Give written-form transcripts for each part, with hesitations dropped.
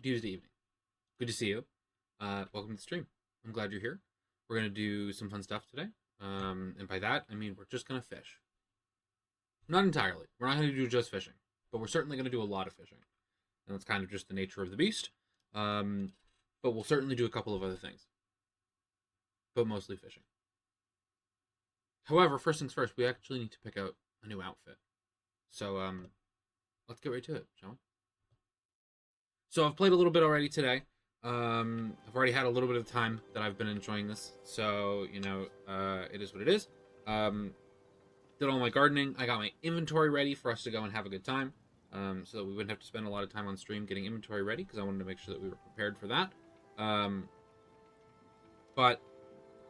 Tuesday evening. Good to see you. Welcome to the stream. I'm glad you're here. We're going to do some fun stuff today. And by that, I mean we're just going to fish. Not entirely. We're not going to do just fishing, but we're certainly going to do a lot of fishing. And that's kind of just the nature of the beast. But we'll certainly do a couple of other things. But mostly fishing. However, first things first, we actually need to pick out a new outfit. So, let's get right to it, shall we? So I've played a little bit already today. I've already had a little bit of time that I've been enjoying this. So, it is what it is. Did all my gardening. I got my inventory ready for us to go and have a good time. So that we wouldn't have to spend a lot of time on stream getting inventory ready, because I wanted to make sure that we were prepared for that. But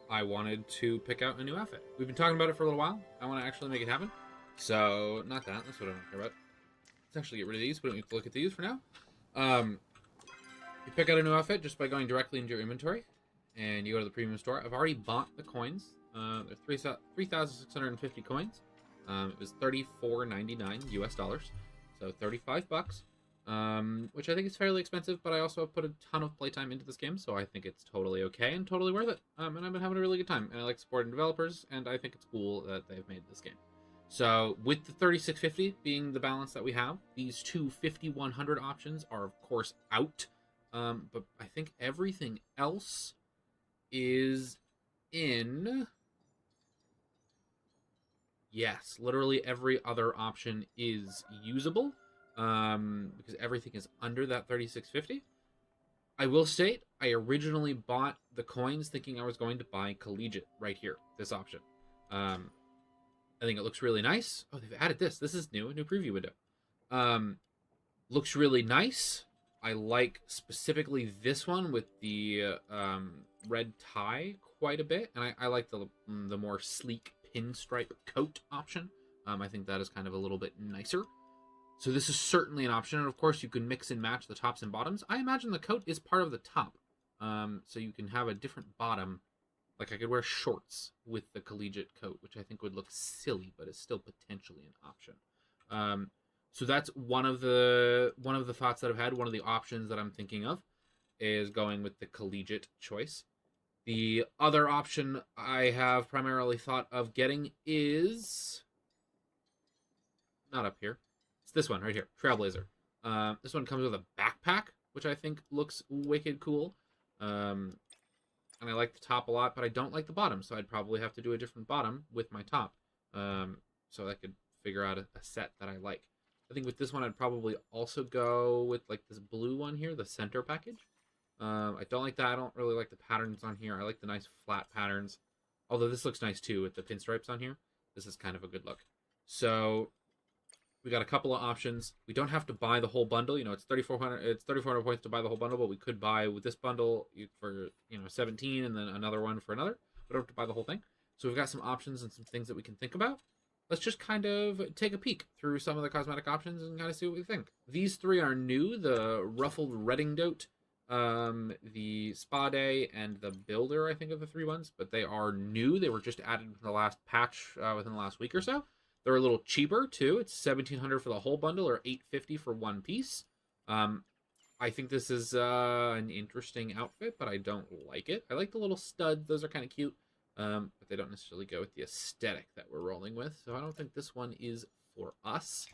I wanted to pick out a new outfit. We've been talking about it for a little while. I want to actually make it happen. So, not that. That's what I don't care about. Let's actually get rid of these. We don't need to look at these for now. You pick out a new outfit just by going directly into your inventory, and you go to the premium store. I've already bought the coins. They're 3,650 coins. It was $34.99 US dollars, so $35, which I think is fairly expensive. But I also have put a ton of playtime into this game, so I think it's totally okay and totally worth it. And I've been having a really good time, and I like supporting developers, and I think it's cool that they've made this game. So with the 3650 being the balance that we have, these two 5100 options are of course out. But I think everything else is in. Yes, literally every other option is usable. Because everything is under that 3650. I will state, I originally bought the coins thinking I was going to buy Collegiate right here, this option. I think it looks really nice. Oh, they've added this. This is new, a new preview window. Looks really nice. I like specifically this one with the red tie quite a bit, and I like the more sleek pinstripe coat option. I think that is kind of a little bit nicer. So this is certainly an option, and of course you can mix and match the tops and bottoms. I imagine the coat is part of the top, so you can have a different bottom. Like I could wear shorts with the Collegiate coat, which I think would look silly, but is still potentially an option. So that's one of the thoughts that I've had. One of the options that I'm thinking of is going with the Collegiate choice. The other option I have primarily thought of getting is not up here. It's this one right here, Trailblazer. This one comes with a backpack, which I think looks wicked cool. And I like the top a lot, but I don't like the bottom, so I'd probably have to do a different bottom with my top. So I could figure out a set that I like. I think with this one, I'd probably also go with like this blue one here, the center package. I don't like that. I don't really like the patterns on here. I like the nice flat patterns. Although this looks nice too with the pinstripes on here. This is kind of a good look. So we got a couple of options. We don't have to buy the whole bundle. It's 3,400. It's 3,400 points to buy the whole bundle, but we could buy with this bundle for 17, and then another one for another. We don't have to buy the whole thing. So we've got some options and some things that we can think about. Let's just kind of take a peek through some of the cosmetic options and kind of see what we think. These three are new: the ruffled redingdote, the spa day, and the builder. I think of the three ones, but they are new. They were just added in the last patch within the last week or so. They're a little cheaper too. It's $1,700 for the whole bundle, or $850 for one piece. I think this is an interesting outfit, but I don't like it. I like the little studs; those are kind of cute, but they don't necessarily go with the aesthetic that we're rolling with. So I don't think this one is for us.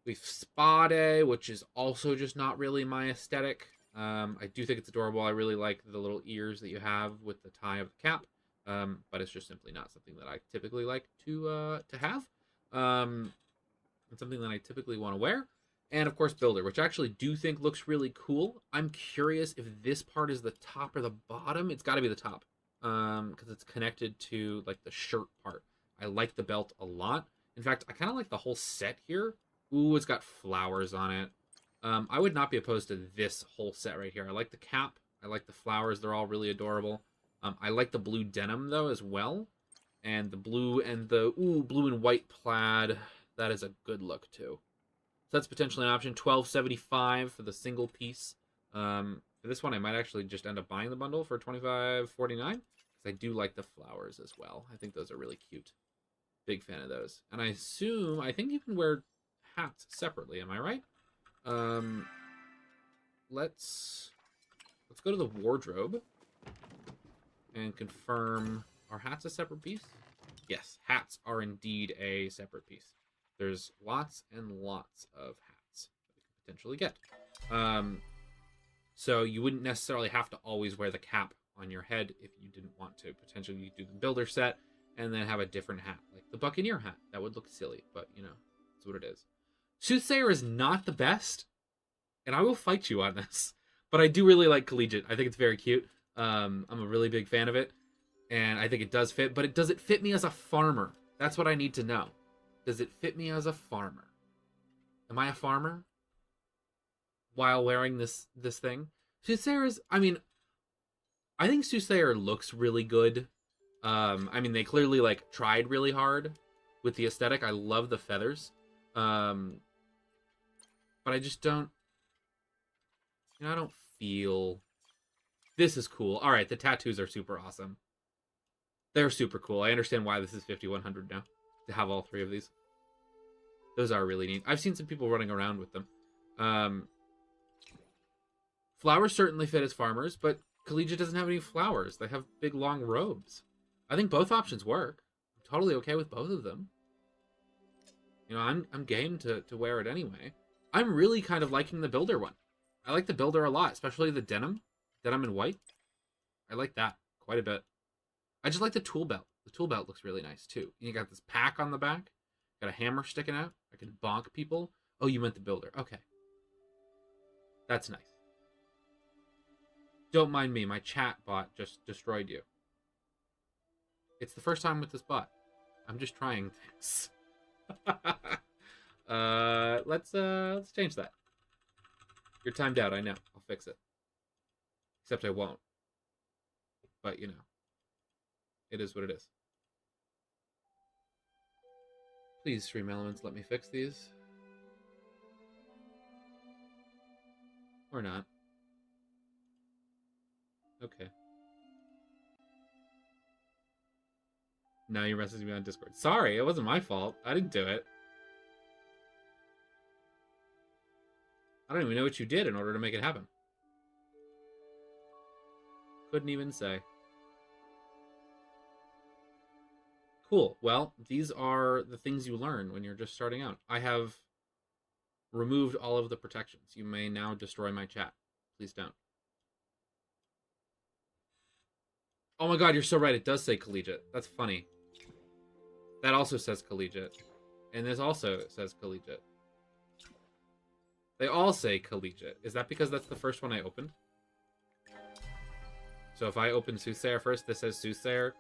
We've Spa Day, which is also just not really my aesthetic. I do think it's adorable. I really like the little ears that you have with the tie of the cap, but it's just simply not something that I typically like to have. It's something that I typically want to wear. And of course Builder, which I actually do think looks really cool. I'm curious if this part is the top or the bottom. It's got to be the top, because it's connected to like the shirt part. I like the belt a lot. In fact, I kind of like the whole set here. Ooh, it's got flowers on it. I would not be opposed to this whole set right here. I like the cap. I like the flowers. They're all really adorable. I like the blue denim though as well. And the blue and the blue and white plaid, that is a good look too. So that's potentially an option. $12.75 for the single piece. For this one, I might actually just end up buying the bundle for $25.49, because I do like the flowers as well. I think those are really cute. Big fan of those. And I think you can wear hats separately. Am I right? let's go to the wardrobe and confirm, are hats a separate piece? Yes, hats are indeed a separate piece. There's lots and lots of hats that we could potentially get. So you wouldn't necessarily have to always wear the cap on your head if you didn't want to. Potentially you do the builder set and then have a different hat, like the Buccaneer hat. That would look silly, but you know, that's what it is. Soothsayer is not the best, and I will fight you on this, but I do really like Collegiate. I think it's very cute. I'm a really big fan of it, and I think it does fit, but does it fit me as a farmer? That's what I need to know. Does it fit me as a farmer? Am I a farmer while wearing this thing? Soothsayer is, I mean, I think Soothsayer looks really good. I mean, they clearly like tried really hard with the aesthetic. I love the feathers. But I just don't, you know, I don't feel, this is cool. All right, the tattoos are super awesome. They're super cool. I understand why this is 5,100 now, to have all three of these. Those are really neat. I've seen some people running around with them. Flowers certainly fit as farmers, but Collegiate doesn't have any flowers. They have big, long robes. I think both options work. I'm totally okay with both of them. You know, I'm game to wear it anyway. I'm really kind of liking the builder one. I like the builder a lot, especially the denim in white. I like that quite a bit. I just like the tool belt. The tool belt looks really nice too. You got this pack on the back. Got a hammer sticking out. I can bonk people. Oh, you meant the builder. Okay. That's nice. Don't mind me. My chat bot just destroyed you. It's the first time with this bot. I'm just trying things. Let's change that. You're timed out, I know. I'll fix it. Except I won't. But, you know. It is what it is. Please, Stream Elements, let me fix these. Or not. Okay. Now you're messaging me on Discord. Sorry, it wasn't my fault. I didn't do it. I don't even know what you did in order to make it happen. Couldn't even say. Cool. Well, these are the things you learn when you're just starting out. I have removed all of the protections. You may now destroy my chat. Please don't. Oh my god, you're so right. It does say collegiate. That's funny. That also says collegiate. And this also says collegiate. They all say collegiate. Is that because that's the first one I opened? So if I open Soothsayer first, this says Soothsayer.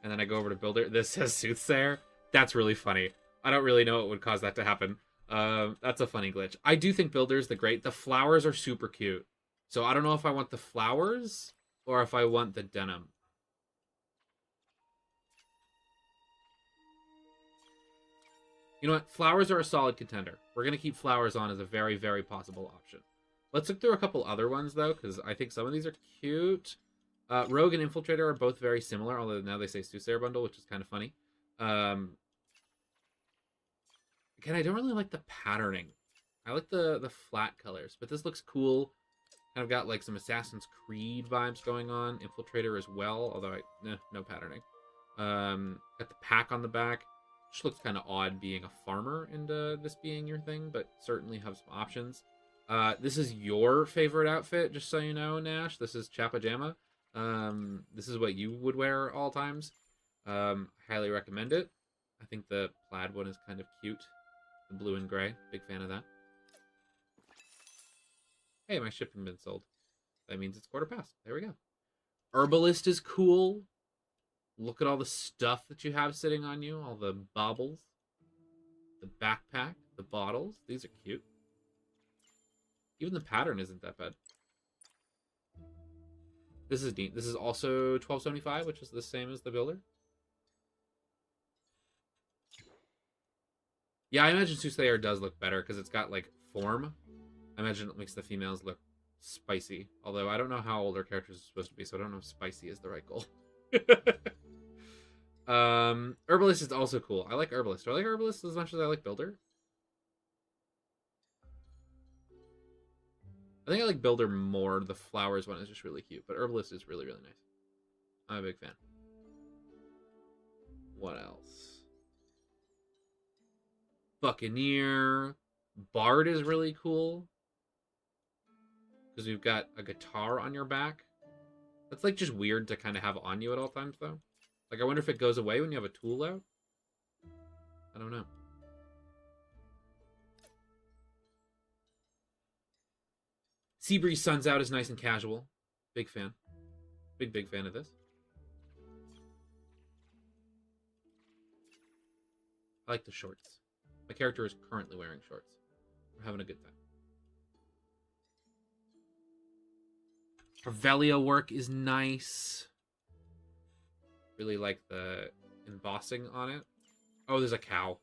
And then I go over to Builder, this says Soothsayer. That's really funny. I don't really know what would cause that to happen. That's a funny glitch. I do think Builder's the great. The flowers are super cute. So I don't know if I want the flowers or if I want the denim. You know what? Flowers are a solid contender. We're going to keep flowers on as a very, very possible option. Let's look through a couple other ones, though, because I think some of these are cute. Rogue and Infiltrator are both very similar, although now they say Soothsayer Bundle, which is kind of funny. Again, I don't really like the patterning. I like the flat colors, but this looks cool. Kind of got like some Assassin's Creed vibes going on. Infiltrator as well, although no patterning. Got the pack on the back. Which looks kind of odd being a farmer and this being your thing, but certainly have some options. This is your favorite outfit, just so you know, Nash. This is Chapajama. This is what you would wear all times. Highly recommend it. I think the plaid one is kind of cute. The blue and gray. Big fan of that. Hey, my shipping been sold. That means it's quarter past. There we go. Herbalist is cool. Look at all the stuff that you have sitting on you. All the baubles. The backpack. The bottles. These are cute. Even the pattern isn't that bad. This is neat. This is also $12.75, which is the same as the builder. Yeah, I imagine Soothsayer does look better because it's got, like, form. I imagine it makes the females look spicy. Although I don't know how old our characters are supposed to be, so I don't know if spicy is the right goal. Herbalist is also cool. I like Herbalist. Do I like Herbalist as much as I like Builder? I think I like Builder more. The flowers one is just really cute, but Herbalist is really, really nice. I'm a big fan. What else? Buccaneer. Bard is really cool. Because you've got a guitar on your back. That's like just weird to kind of have on you at all times, though. Like, I wonder if it goes away when you have a tool out. I don't know. Seabreeze Sun's Out is nice and casual. Big fan. Big fan of this. I like the shorts. My character is currently wearing shorts. We're having a good time. Revelio work is nice. Really like the embossing on it. Oh, there's a cow.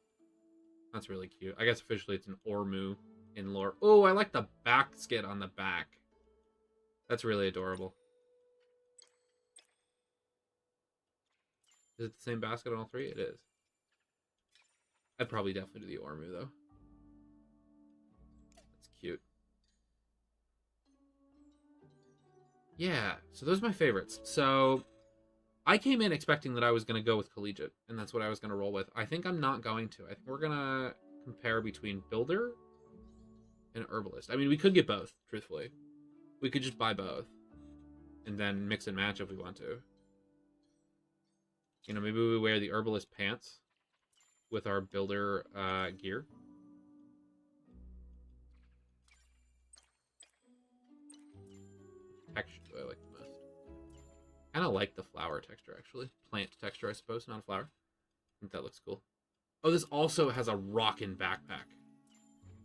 That's really cute. I guess officially it's an Ormu in lore. Oh, I like the basket on the back. That's really adorable. Is it the same basket on all three? It is. I'd probably definitely do the Ormu, though. That's cute. Yeah, so those are my favorites. So I came in expecting that I was going to go with Collegiate, and that's what I was going to roll with. I think I'm not going to. I think we're going to compare between Builder and Herbalist. I mean, we could get both, truthfully. We could just buy both and then mix and match if we want to. You know, maybe we wear the Herbalist pants with our Builder gear. Texture do I like the most? I kind of like the flower texture, actually. Plant texture, I suppose, not a flower. I think that looks cool. Oh, this also has a rockin' backpack.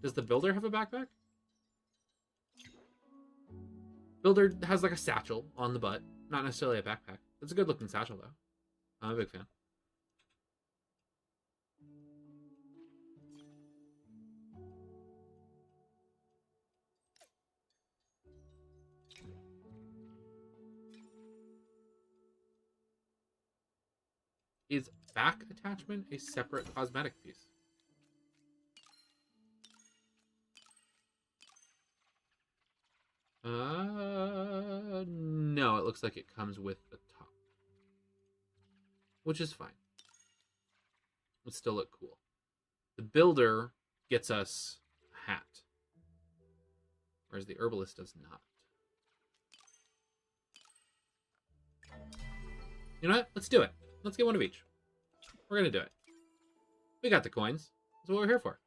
Does the Builder have a backpack? Builder has like a satchel on the butt. Not necessarily a backpack. It's a good looking satchel, though. I'm a big fan. Is back attachment a separate cosmetic piece? No, it looks like it comes with the top. Which is fine. Would still look cool. The Builder gets us a hat. Whereas the Herbalist does not. You know what? Let's do it. Let's get one of each. We're going to do it. We got the coins. That's what we're here for.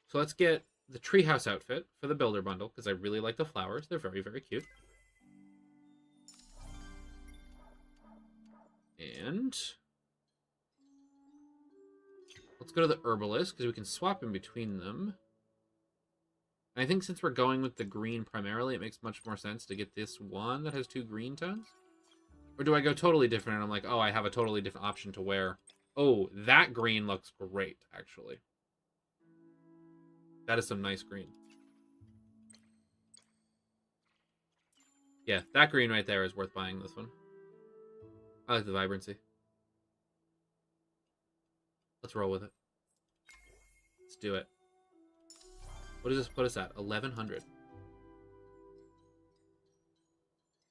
So let's get the treehouse outfit for the Builder bundle, because I really like the flowers. They're very, very cute. And let's go to the Herbalist, because we can swap in between them. And I think since we're going with the green primarily, it makes much more sense to get this one that has 2 green tones. Or do I go totally different and I'm like, oh, I have a totally different option to wear. Oh, that green looks great, actually. That is some nice green. Yeah, that green right there is worth buying this one. I like the vibrancy. Let's roll with it. Let's do it. What does this put us at? 1100.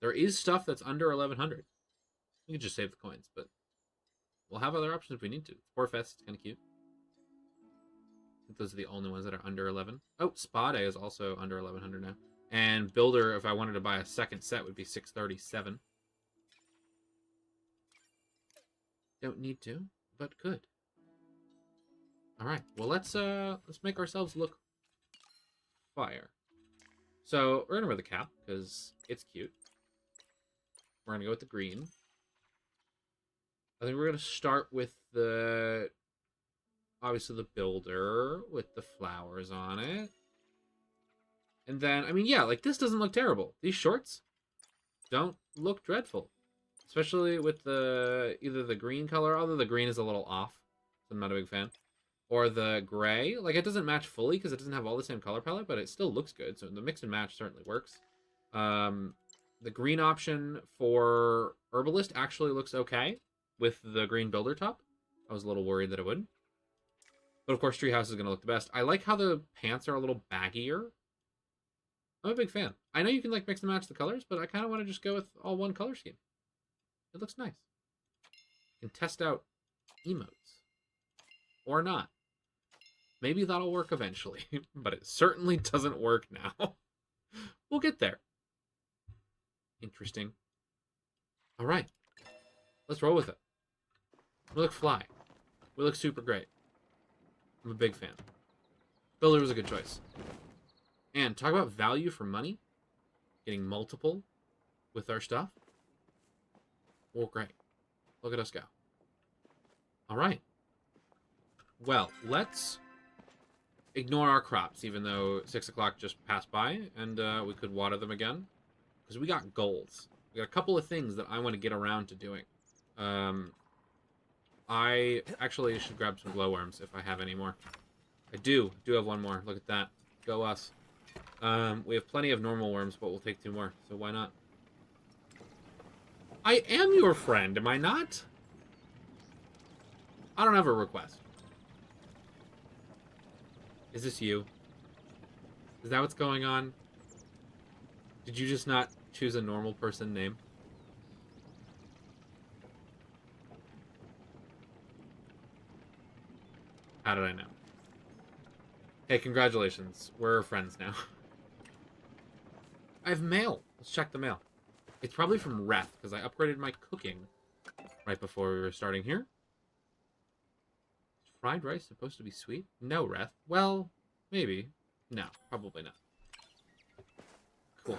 There is stuff that's under 1100. We could just save the coins, but we'll have other options if we need to. Forfest is kind of cute. I think those are the only ones that are under 11. Oh, Spa Day is also under 1100 now. And Builder, if I wanted to buy a second set, would be 637. Don't need to, but could. All right. Well, let's make ourselves look fire. So we're gonna wear the cap because it's cute. We're gonna go with the green. I think we're gonna start with the obviously the Builder with the flowers on it. And then, I mean, yeah, like this doesn't look terrible. These shorts don't look dreadful. Especially with the either the green color, although the green is a little off, so I'm not a big fan. Or the gray. Like, it doesn't match fully because it doesn't have all the same color palette, but it still looks good. So the mix and match certainly works. The green option for Herbalist actually looks okay with the green Builder top. I was a little worried that it would. But of course, Treehouse is going to look the best. I like how the pants are a little baggier. I'm a big fan. I know you can like mix and match the colors, but I kind of want to just go with all one color scheme. It looks nice. You can test out emotes. Or not. Maybe that'll work eventually, but it certainly doesn't work now. We'll get there. Interesting. All right. Let's roll with it. We look fly. We look super great. I'm a big fan. Builder was a good choice. And talk about value for money. Getting multiple with our stuff. Well, great. Look at us go. All right. Well, let's ignore our crops, even though 6 o'clock just passed by, and we could water them again. Because we got goals. We got a couple of things that I want to get around to doing. I actually should grab some glowworms if I have any more. I do have one more. Look at that. Go us. We have plenty of normal worms, but we'll take 2 more, so why not? I am your friend, am I not? I don't have a request. Is this you? Is that what's going on? Did you just not choose a normal person name? How did I know? Hey, congratulations. We're friends now. I have mail. Let's check the mail. It's probably from Reth, because I upgraded my cooking right before we were starting here. Is fried rice supposed to be sweet? No, Reth. Well, maybe. No, probably not. Cool.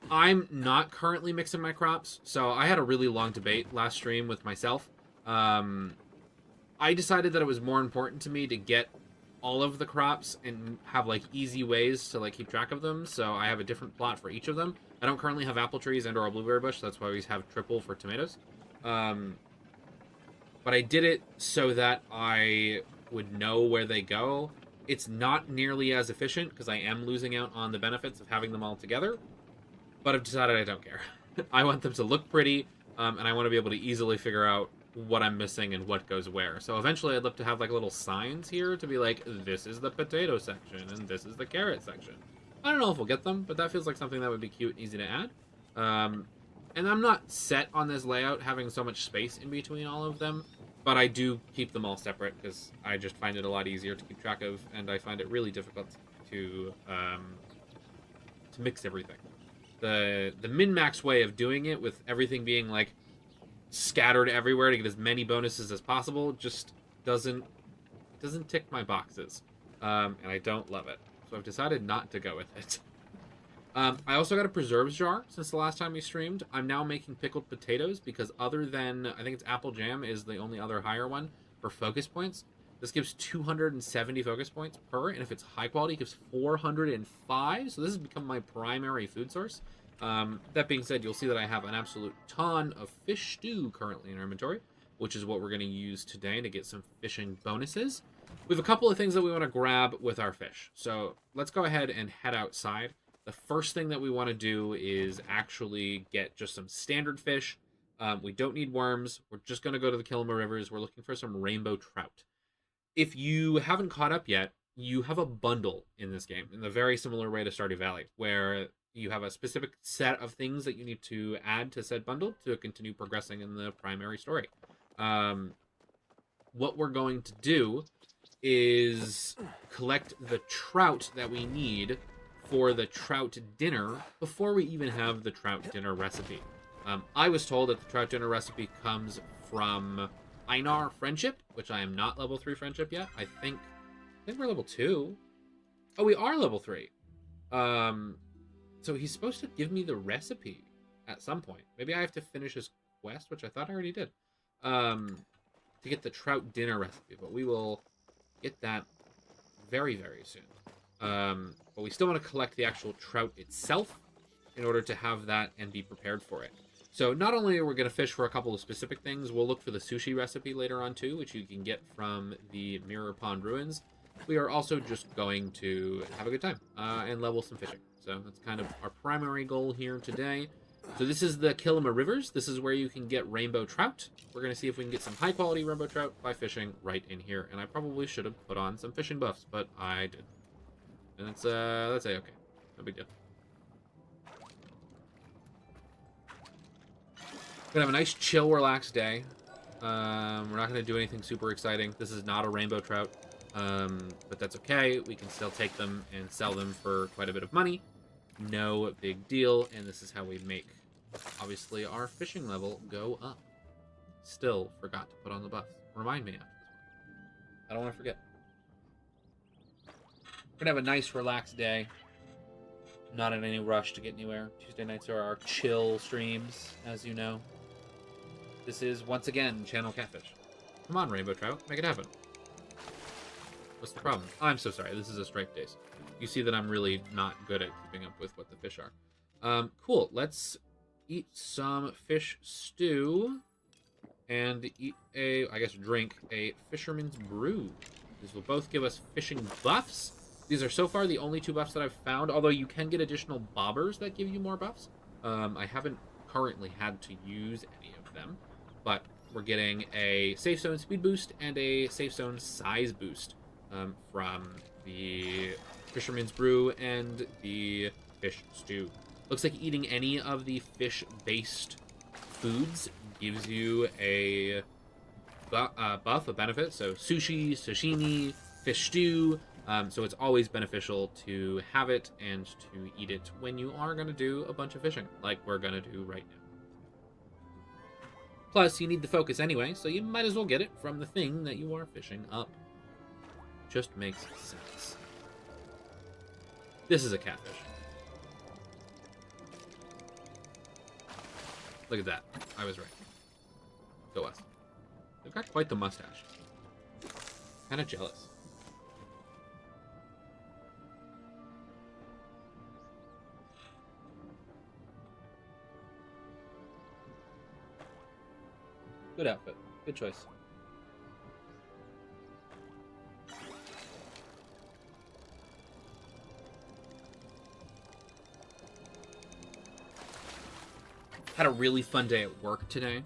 I'm not currently mixing my crops, so I had a really long debate last stream with myself. I decided that it was more important to me to get all of the crops and have like easy ways to like keep track of them, so I have a different plot for each of them. I don't currently have apple trees and or a blueberry bush, so that's why we have triple for tomatoes. But I did it so that I would know where they go. It's not nearly as efficient because I am losing out on the benefits of having them all together, but I've decided I don't care. I want them to look pretty, and I want to be able to easily figure out what I'm missing and what goes where. So eventually I'd love to have like little signs here to be like, this is the potato section and this is the carrot section. I don't know if we'll get them, but that feels like something that would be cute and easy to add. And I'm not set on this layout having so much space in between all of them, but I do keep them all separate because I just find it a lot easier to keep track of, and I find it really difficult to mix everything. The min-max way of doing it with everything being like scattered everywhere to get as many bonuses as possible just doesn't tick my boxes, and I don't love it, so I've decided not to go with it. I also got a preserves jar since the last time we streamed. I'm now making pickled potatoes because other than, I think it's apple jam is the only other higher one for focus points. This gives 270 focus points per, and if it's high quality, it gives 405, so this has become my primary food source. That being said, you'll see that I have an absolute ton of fish stew currently in our inventory, which is what we're going to use today to get some fishing bonuses. We have a couple of things that we want to grab with our fish, so let's go ahead and head outside. The first thing that we want to do is actually get just some standard fish. We don't need worms. We're just going to go to the Kilima Rivers. We're looking for some rainbow trout. If you haven't caught up yet, you have a bundle in this game in a very similar way to Stardew Valley, where you have a specific set of things that you need to add to said bundle to continue progressing in the primary story. What we're going to do is collect the trout that we need for the trout dinner before we even have the trout dinner recipe. I was told that the trout dinner recipe comes from Einar Friendship, which I am not level 3 Friendship yet. I think we're level 2. Oh, we are level 3. So he's supposed to give me the recipe at some point. Maybe I have to finish his quest, which I thought I already did, to get the trout dinner recipe. But we will get that very, very soon. But we still want to collect the actual trout itself in order to have that and be prepared for it. So not only are we going to fish for a couple of specific things, we'll look for the sushi recipe later on too, which you can get from the Mirror Pond Ruins. We are also just going to have a good time and level some fishing. So that's kind of our primary goal here today. So this is the Kilima Rivers. This is where you can get rainbow trout. We're going to see if we can get some high quality rainbow trout by fishing right in here. And I probably should have put on some fishing buffs, but I did. And that's A-okay. No big deal. Gonna have a nice, chill, relaxed day. We're not gonna do anything super exciting. This is not a rainbow trout, but that's okay. We can still take them and sell them for quite a bit of money. No big deal, and this is how we make, obviously, our fishing level go up. Still forgot to put on the buff. Remind me after this one. I don't want to forget. We're gonna have a nice, relaxed day. Not in any rush to get anywhere. Tuesday nights are our chill streams, as you know. This is, once again, Channel Catfish. Come on, Rainbow Trout. Make it happen. What's the problem? Oh, I'm so sorry. This is a strike days. You see that I'm really not good at keeping up with what the fish are. Cool. Let's eat some fish stew and eat drink a fisherman's brew. These will both give us fishing buffs. These are so far the only 2 buffs that I've found, although you can get additional bobbers that give you more buffs. I haven't currently had to use any of them, but we're getting a safe zone speed boost and a safe zone size boost from the fisherman's brew and the fish stew. Looks like eating any of the fish-based foods gives you a buff, a benefit. So sushi, sashimi, fish stew. So it's always beneficial to have it and to eat it when you are going to do a bunch of fishing, like we're going to do right now. Plus, you need the focus anyway, so you might as well get it from the thing that you are fishing up. Just makes sense. This is a catfish. Look at that. I was right. Go us. They've got quite the mustache. Kind of jealous. Good outfit. Good choice. Had a really fun day at work today.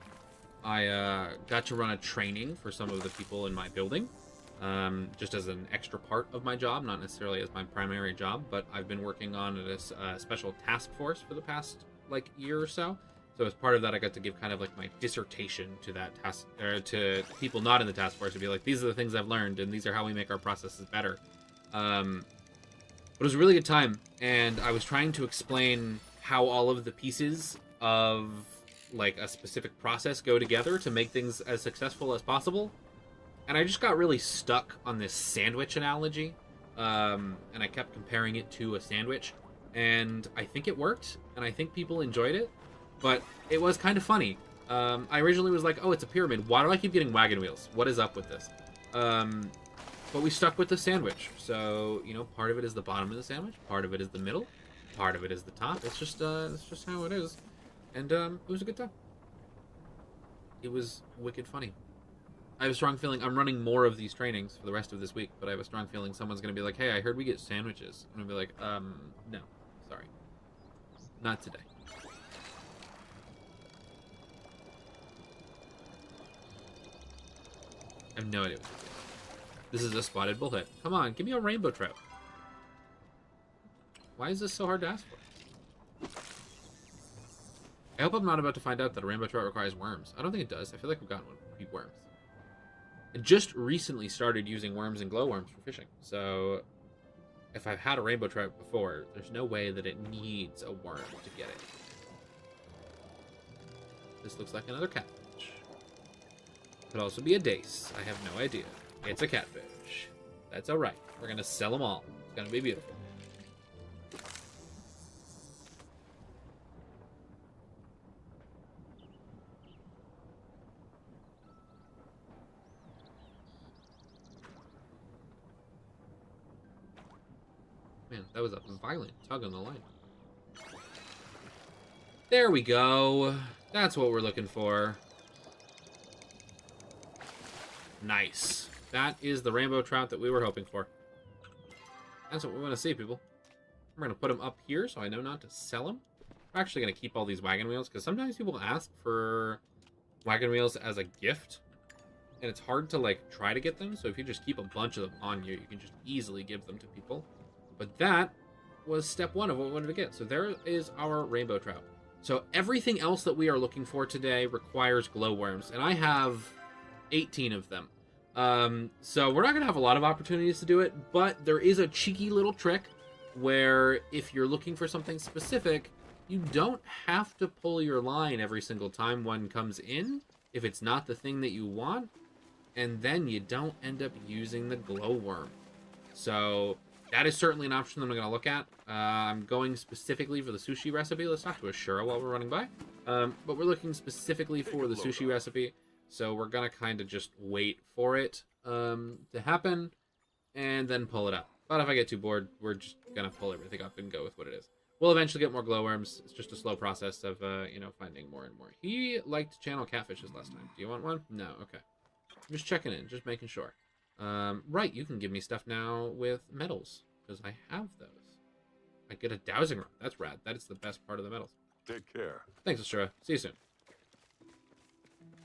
I got to run a training for some of the people in my building, just as an extra part of my job, not necessarily as my primary job, but I've been working on this special task force for the past year or so. So as part of that, I got to give kind of my dissertation to that task, or to people not in the task force, to be like, these are the things I've learned, and these are how we make our processes better. But it was a really good time, and I was trying to explain how all of the pieces of a specific process go together to make things as successful as possible. And I just got really stuck on this sandwich analogy, and I kept comparing it to a sandwich, and I think it worked, and I think people enjoyed it. But it was kind of funny. I originally was like, oh, it's a pyramid. Why do I keep getting wagon wheels? What is up with this? But we stuck with the sandwich. So, part of it is the bottom of the sandwich. Part of it is the middle. Part of it is the top. It's just how it is. And it was a good time. It was wicked funny. I have a strong feeling I'm running more of these trainings for the rest of this week, but I have a strong feeling someone's going to be like, hey, I heard we get sandwiches. I'm going to be like, no, sorry. Not today. I have no idea what to do. This is a spotted bullhead. Come on, give me a rainbow trout. Why is this so hard to ask for? I hope I'm not about to find out that a rainbow trout requires worms. I don't think it does. I feel like we've gotten worms. I just recently started using worms and glowworms for fishing. So if I've had a rainbow trout before, there's no way that it needs a worm to get it. This looks like another catfish. Could also be a dace. I have no idea. It's a catfish. That's alright. We're going to sell them all. It's going to be beautiful. Man, that was a violent tug on the line. There we go. That's what we're looking for. Nice. That is the rainbow trout that we were hoping for. That's what we want to see, people. We're going to put them up here so I know not to sell them. I'm actually going to keep all these wagon wheels because sometimes people ask for wagon wheels as a gift. And it's hard to, try to get them. So if you just keep a bunch of them on you, you can just easily give them to people. But that was step one of what we wanted to get. So there is our rainbow trout. So everything else that we are looking for today requires glowworms, and I have 18 of them. So we're not going to have a lot of opportunities to do it, but there is a cheeky little trick where if you're looking for something specific, you don't have to pull your line every single time one comes in if it's not the thing that you want, and then you don't end up using the glowworm. So that is certainly an option that I'm going to look at. I'm going specifically for the sushi recipe. Let's talk to Ashura while we're running by. But we're looking specifically for the sushi recipe. So we're going to kind of just wait for it to happen and then pull it up. But if I get too bored, we're just going to pull everything up and go with what it is. We'll eventually get more glowworms. It's just a slow process of, finding more and more. He liked channel catfishes last time. Do you want one? No? Okay. I'm just checking in, just making sure. Right, you can give me stuff now with medals, because I have those. I get a dowsing rod. That's rad. That is the best part of the medals. Take care. Thanks, Ashura. See you soon.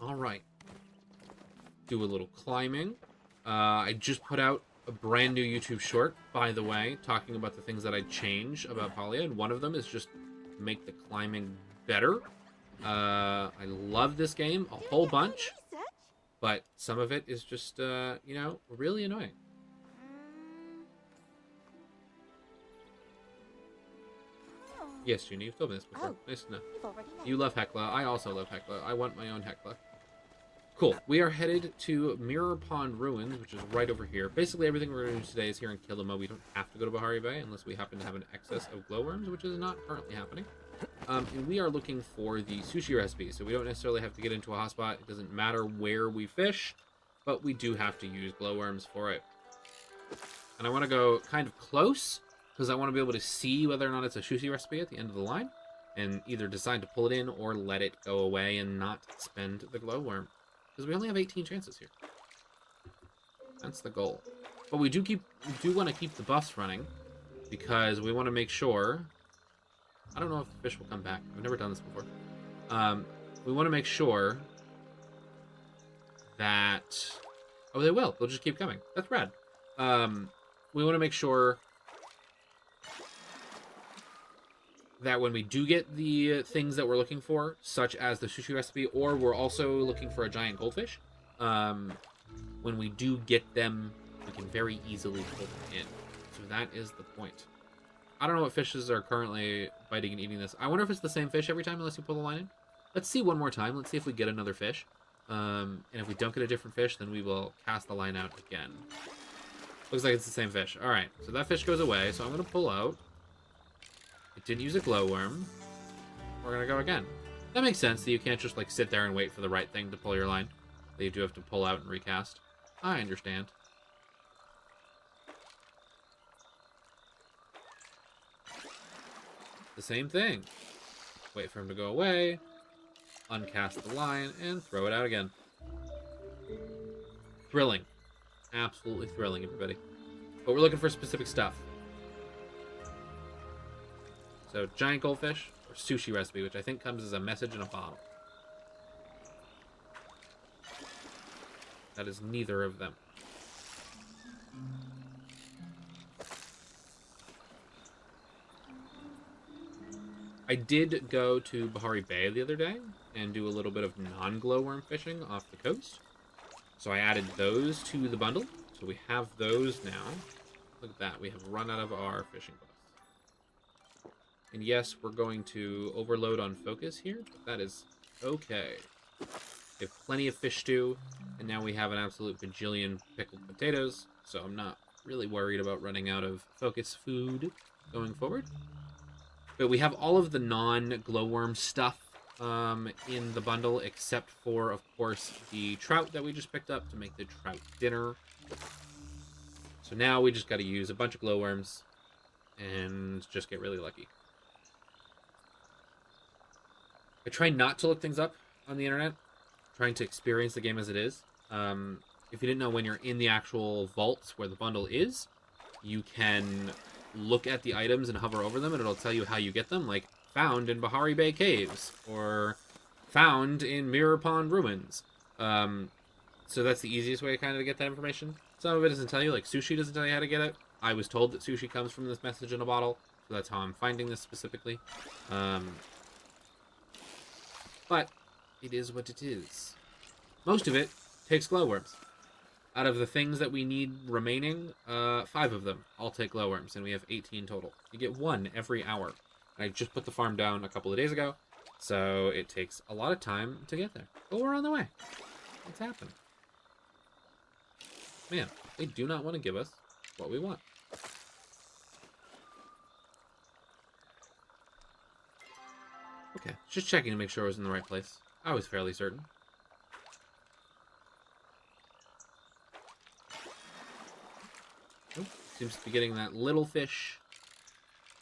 All right. Do a little climbing. I just put out a brand new YouTube short, by the way, talking about the things that I change about Palia, and one of them is just make the climbing better. I love this game a whole bunch, but some of it is just, really annoying. Yes, Junie, you've told me this before. Nice to know. You love Hecla. I also love Hecla. I want my own Hecla. Cool. We are headed to Mirror Pond Ruins, which is right over here. Basically, everything we're going to do today is here in Kilima. We don't have to go to Bahari Bay unless we happen to have an excess of glowworms, which is not currently happening. And we are looking for the sushi recipe, so we don't necessarily have to get into a hotspot. It doesn't matter where we fish, but we do have to use glowworms for it. And I want to go kind of close, because I want to be able to see whether or not it's a sushi recipe at the end of the line, and either decide to pull it in or let it go away and not spend the glowworm. Because we only have 18 chances here. That's the goal. But we do want to keep the buffs running, because we want to make sure... I don't know if the fish will come back. I've never done this before. We want to make sure that... Oh, they will. They'll just keep coming. That's rad. We want to make sure that when we do get the things that we're looking for, such as the sushi recipe, or we're also looking for a giant goldfish, when we do get them, we can very easily pull them in. So that is the point. I don't know what fishes are currently biting and eating this. I wonder if it's the same fish every time unless you pull the line in. Let's see one more time. Let's see if we get another fish. And if we don't get a different fish, then we will cast the line out again. Looks like it's the same fish. All right, so that fish goes away. So I'm going to pull out. It did use a glowworm. We're going to go again. That makes sense that you can't just like sit there and wait for the right thing to pull your line. That you do have to pull out and recast. I understand. The same thing. Wait for him to go away, uncast the line, and throw it out again. Thrilling. Absolutely thrilling, everybody. But we're looking for specific stuff. So, giant goldfish or sushi recipe, which I think comes as a message in a bottle. That is neither of them. I did go to Bahari Bay the other day and do a little bit of non-glowworm fishing off the coast. So I added those to the bundle. So we have those now. Look at that. We have run out of our fishing boats. And yes, we're going to overload on focus here, but that is okay. We have plenty of fish stew, and now we have an absolute bajillion pickled potatoes, so I'm not really worried about running out of focus food going forward. But we have all of the non-glowworm stuff in the bundle, except for, of course, the trout that we just picked up to make the trout dinner. So now we just got to use a bunch of glowworms and just get really lucky. I try not to look things up on the internet, trying to experience the game as it is. If you didn't know, when you're in the actual vaults where the bundle is, you can look at the items and hover over them, and it'll tell you how you get them, like found in Bahari Bay Caves, or found in Mirror Pond Ruins. So that's the easiest way kind of to get that information. Some of it doesn't tell you, like sushi doesn't tell you how to get it. I was told that sushi comes from this message in a bottle, so that's how I'm finding this specifically. But it is what it is. Most of it takes glowworms. Out of the things that we need remaining, 5 of them all take glowworms, and we have 18 total. You get 1 every hour. I just put the farm down a couple of days ago, so it takes a lot of time to get there. But we're on the way. What's happening? Man, they do not want to give us what we want. Okay, just checking to make sure I was in the right place. I was fairly certain. Nope. Seems to be getting that little fish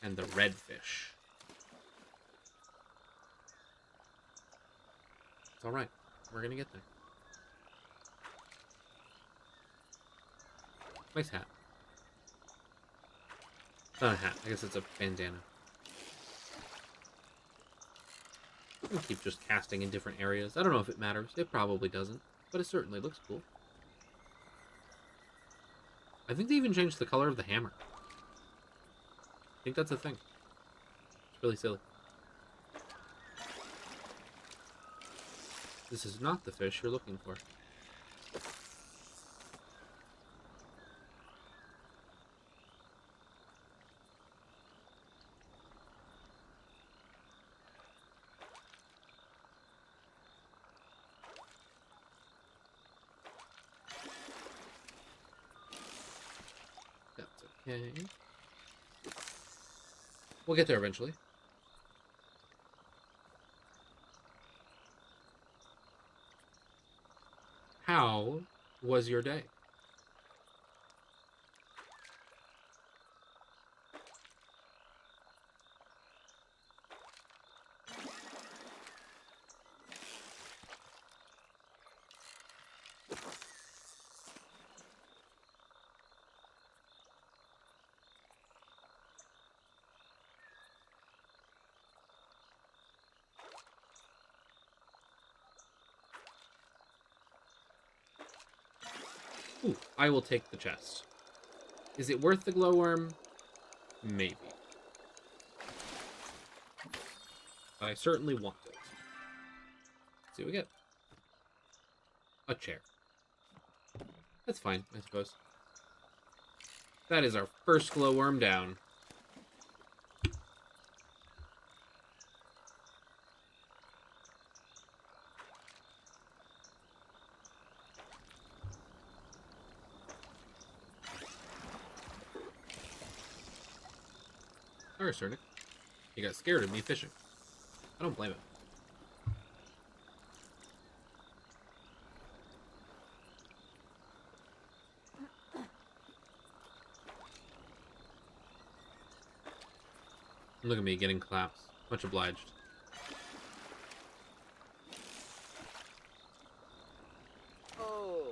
and the red fish. It's alright. We're gonna get there. Nice hat. It's not a hat. I guess it's a bandana. I'll keep just casting in different areas. I don't know if it matters. It probably doesn't. But it certainly looks cool. I think they even changed the color of the hammer. I think that's a thing. It's really silly. This is not the fish you're looking for. That's okay. We'll get there eventually. How was your day? Ooh, I will take the chest. Is it worth the glowworm? Maybe. But I certainly want it. Let's see what we get. A chair. That's fine, I suppose. That is our first glowworm down. Alright, Cernic. You got scared of me fishing. I don't blame it. Look at me getting claps. Much obliged. Oh.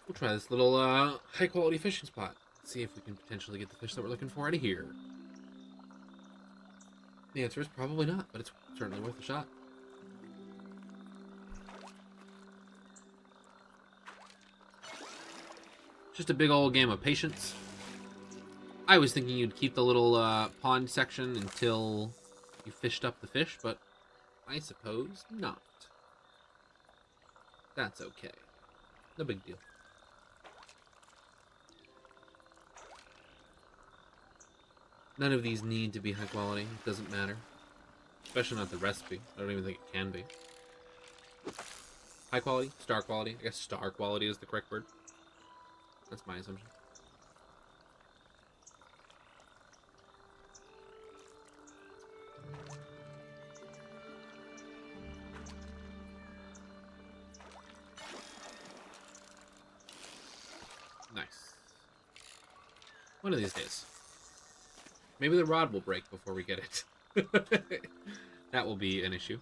We'll try this little high quality fishing spot. See if we can potentially get the fish that we're looking for out of here. The answer is probably not, but it's certainly worth a shot. Just a big old game of patience. I was thinking you'd keep the little pond section until you fished up the fish, but I suppose not. That's okay. No big deal. None of these need to be high quality. It doesn't matter. Especially not the recipe. I don't even think it can be. High quality? Star quality? I guess star quality is the correct word. That's my assumption. Nice. One of these days. Maybe the rod will break before we get it. That will be an issue.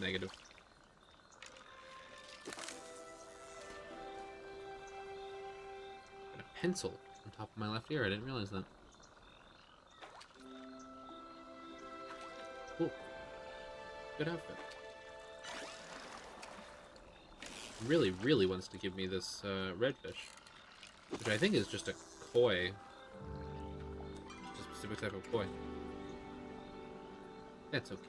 Negative. pencil on top of my left ear. I didn't realize that. Cool. Good outfit. Really, really wants to give me this redfish, which I think is just a koi. Just a specific type of koi. That's okay.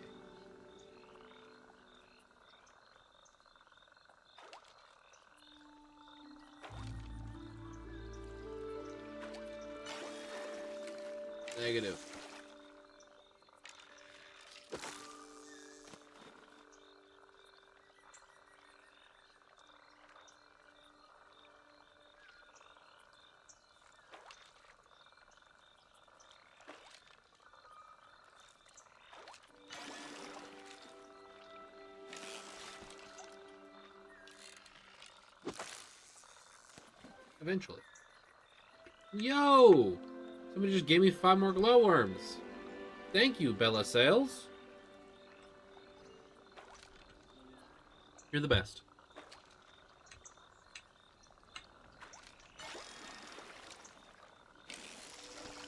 Negative. Eventually. Yo! Somebody just gave me 5 more glowworms. Thank you, Bella Sales. You're the best.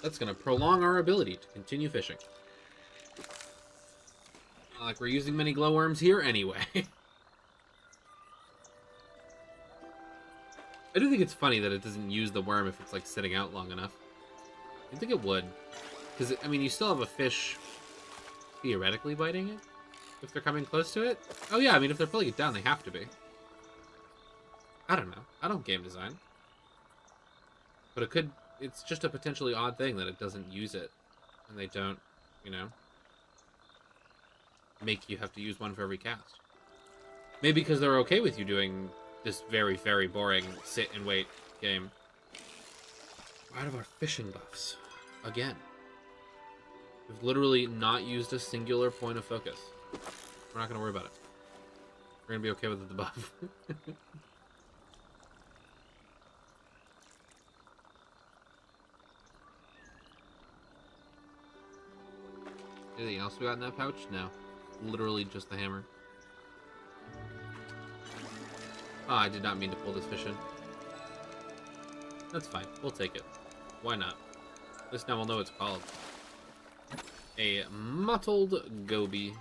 That's going to prolong our ability to continue fishing. Not like we're using many glowworms here anyway. I do think it's funny that it doesn't use the worm if it's like sitting out long enough. I think it would. Because, I mean, you still have a fish theoretically biting it if they're coming close to it. Oh yeah, I mean, if they're pulling it down, they have to be. I don't know. I don't game design. But it could... It's just a potentially odd thing that it doesn't use it. And they don't, you know, make you have to use one for every cast. Maybe because they're okay with you doing this very, very boring sit-and-wait game. We're out of our fishing buffs. Again. We've literally not used a singular point of focus. We're not going to worry about it. We're going to be okay with the buff. Anything else we got in that pouch? No. Literally just the hammer. Oh, I did not mean to pull this fish in. That's fine. We'll take it. Why not? At least now we'll know what it's called. A mottled goby.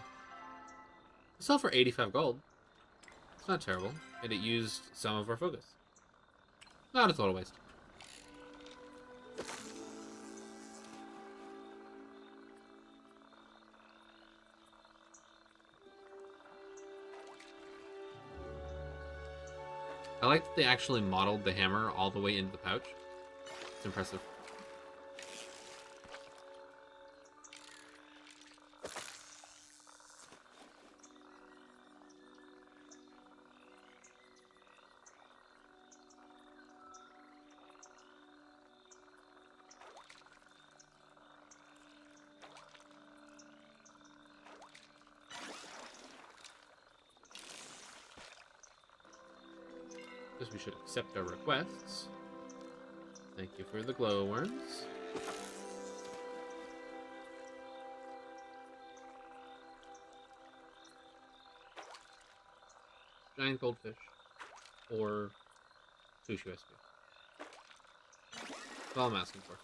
Sell for 85 gold. It's not terrible. And it used some of our focus. Not a total waste. I like that they actually modeled the hammer all the way into the pouch. It's impressive. Guess we should accept our requests. Thank you for the glowworms. Giant goldfish. Or sushi recipe. That's all I'm asking for.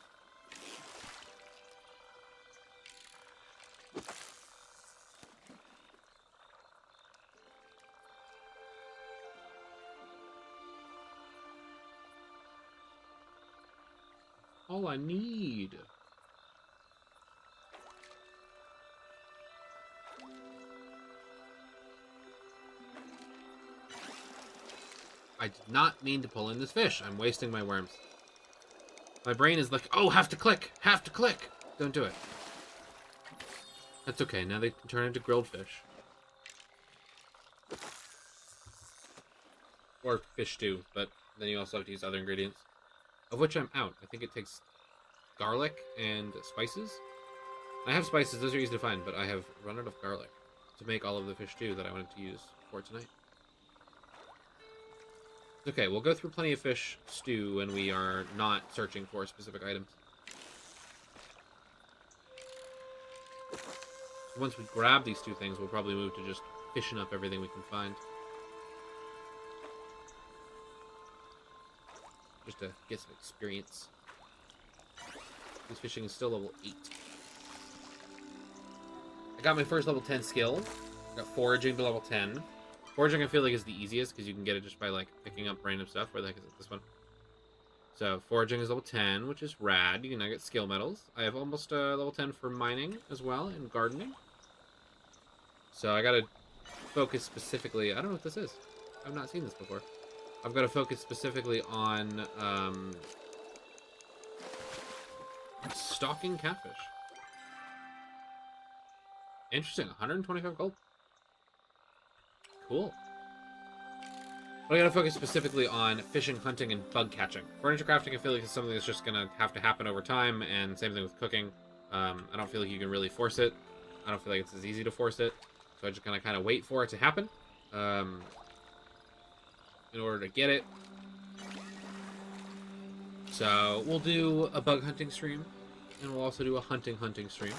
All I need. I did not mean to pull in this fish. I'm wasting my worms. My brain is like, oh, have to click. Have to click. Don't do it. That's okay. Now they can turn into grilled fish. Or fish stew, but then you also have to use other ingredients. Of which I'm out. I think it takes garlic and spices. I have spices, those are easy to find, but I have run out of garlic to make all of the fish stew that I wanted to use for tonight. Okay, we'll go through plenty of fish stew when we are not searching for specific items. Once we grab these two things, we'll probably move to just fishing up everything we can find. just to get some experience. This fishing is still level 8. I got my first level 10 skill. I got foraging to level 10. Foraging I feel like is the easiest because you can get it just by like picking up random stuff. Where the heck is it? This one. So foraging is level 10, which is rad. You can now get skill medals. I have almost level 10 for mining as well and gardening. So I gotta focus specifically. I don't know what this is. I've not seen this before. I've got to focus specifically on stalking catfish. Interesting. 125 gold. Cool. But I gotta focus specifically on fishing, hunting, and bug catching. Furniture crafting, I feel like, is something that's just gonna have to happen over time, and same thing with cooking. I don't feel like you can really force it. I don't feel like it's as easy to force it. So I just gonna kind of wait for it to happen in order to get it. So we'll do a bug hunting stream, and we'll also do a hunting stream,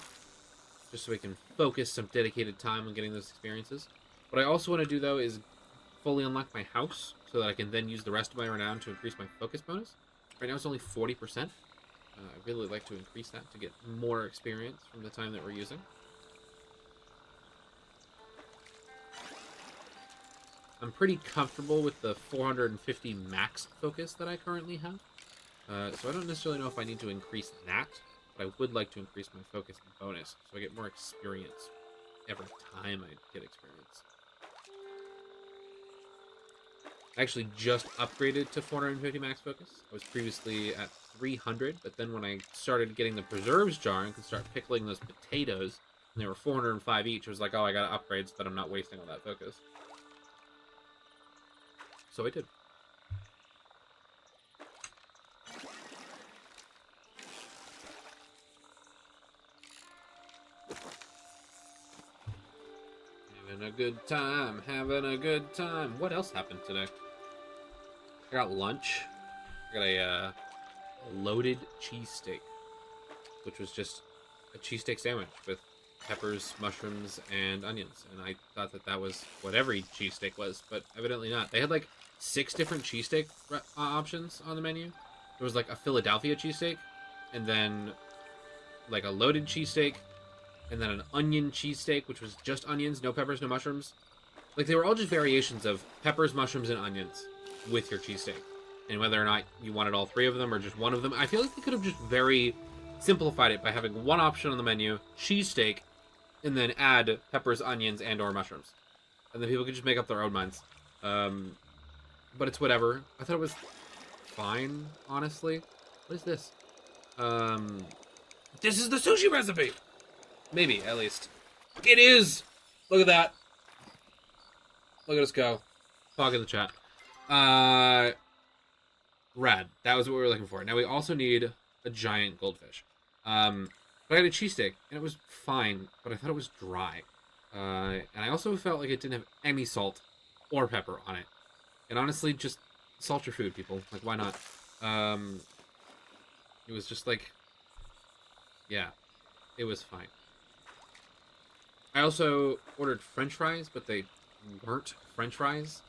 just so we can focus some dedicated time on getting those experiences. What I also want to do, though, is fully unlock my house so that I can then use the rest of my renown to increase my focus bonus. Right now it's only 40%. I'd really like to increase that to get more experience from the time that we're using. I'm pretty comfortable with the 450 max focus that I currently have. So I don't necessarily know if I need to increase that, but I would like to increase my focus bonus so I get more experience every time I get experience. I actually just upgraded to 450 max focus. I was previously at 300, but then when I started getting the preserves jar and could start pickling those potatoes, and they were 405 each, I was like, oh, I gotta upgrade so that I'm not wasting all that focus. So I did. Having a good time, having a good time. What else happened today? I got lunch. I got a loaded cheesesteak, which was just a cheesesteak sandwich with peppers, mushrooms, and onions. And I thought that that was what every cheesesteak was, but evidently not. They had like 6 different cheesesteak options on the menu. There was like a Philadelphia cheesesteak, and then like a loaded cheesesteak, and then an onion cheesesteak, which was just onions, no peppers, no mushrooms. Like, they were all just variations of peppers, mushrooms, and onions with your cheesesteak. And whether or not you wanted all 3 of them or just one of them, I feel like they could have just very simplified it by having one option on the menu, cheesesteak, and then add peppers, onions, and or mushrooms. And then people could just make up their own minds. But it's whatever. I thought it was fine, honestly. What is this? This is the sushi recipe! Maybe, at least. It is! Look at that. Look at us go. Talk in the chat. Rad. That was what we were looking for. Now we also need a giant goldfish. But I had a cheesesteak, and it was fine, but I thought it was dry. And I also felt like it didn't have any salt or pepper on it. And honestly, just salt your food, people. Like, why not? It was just like... Yeah. It was fine. I also ordered french fries, but they weren't french fries.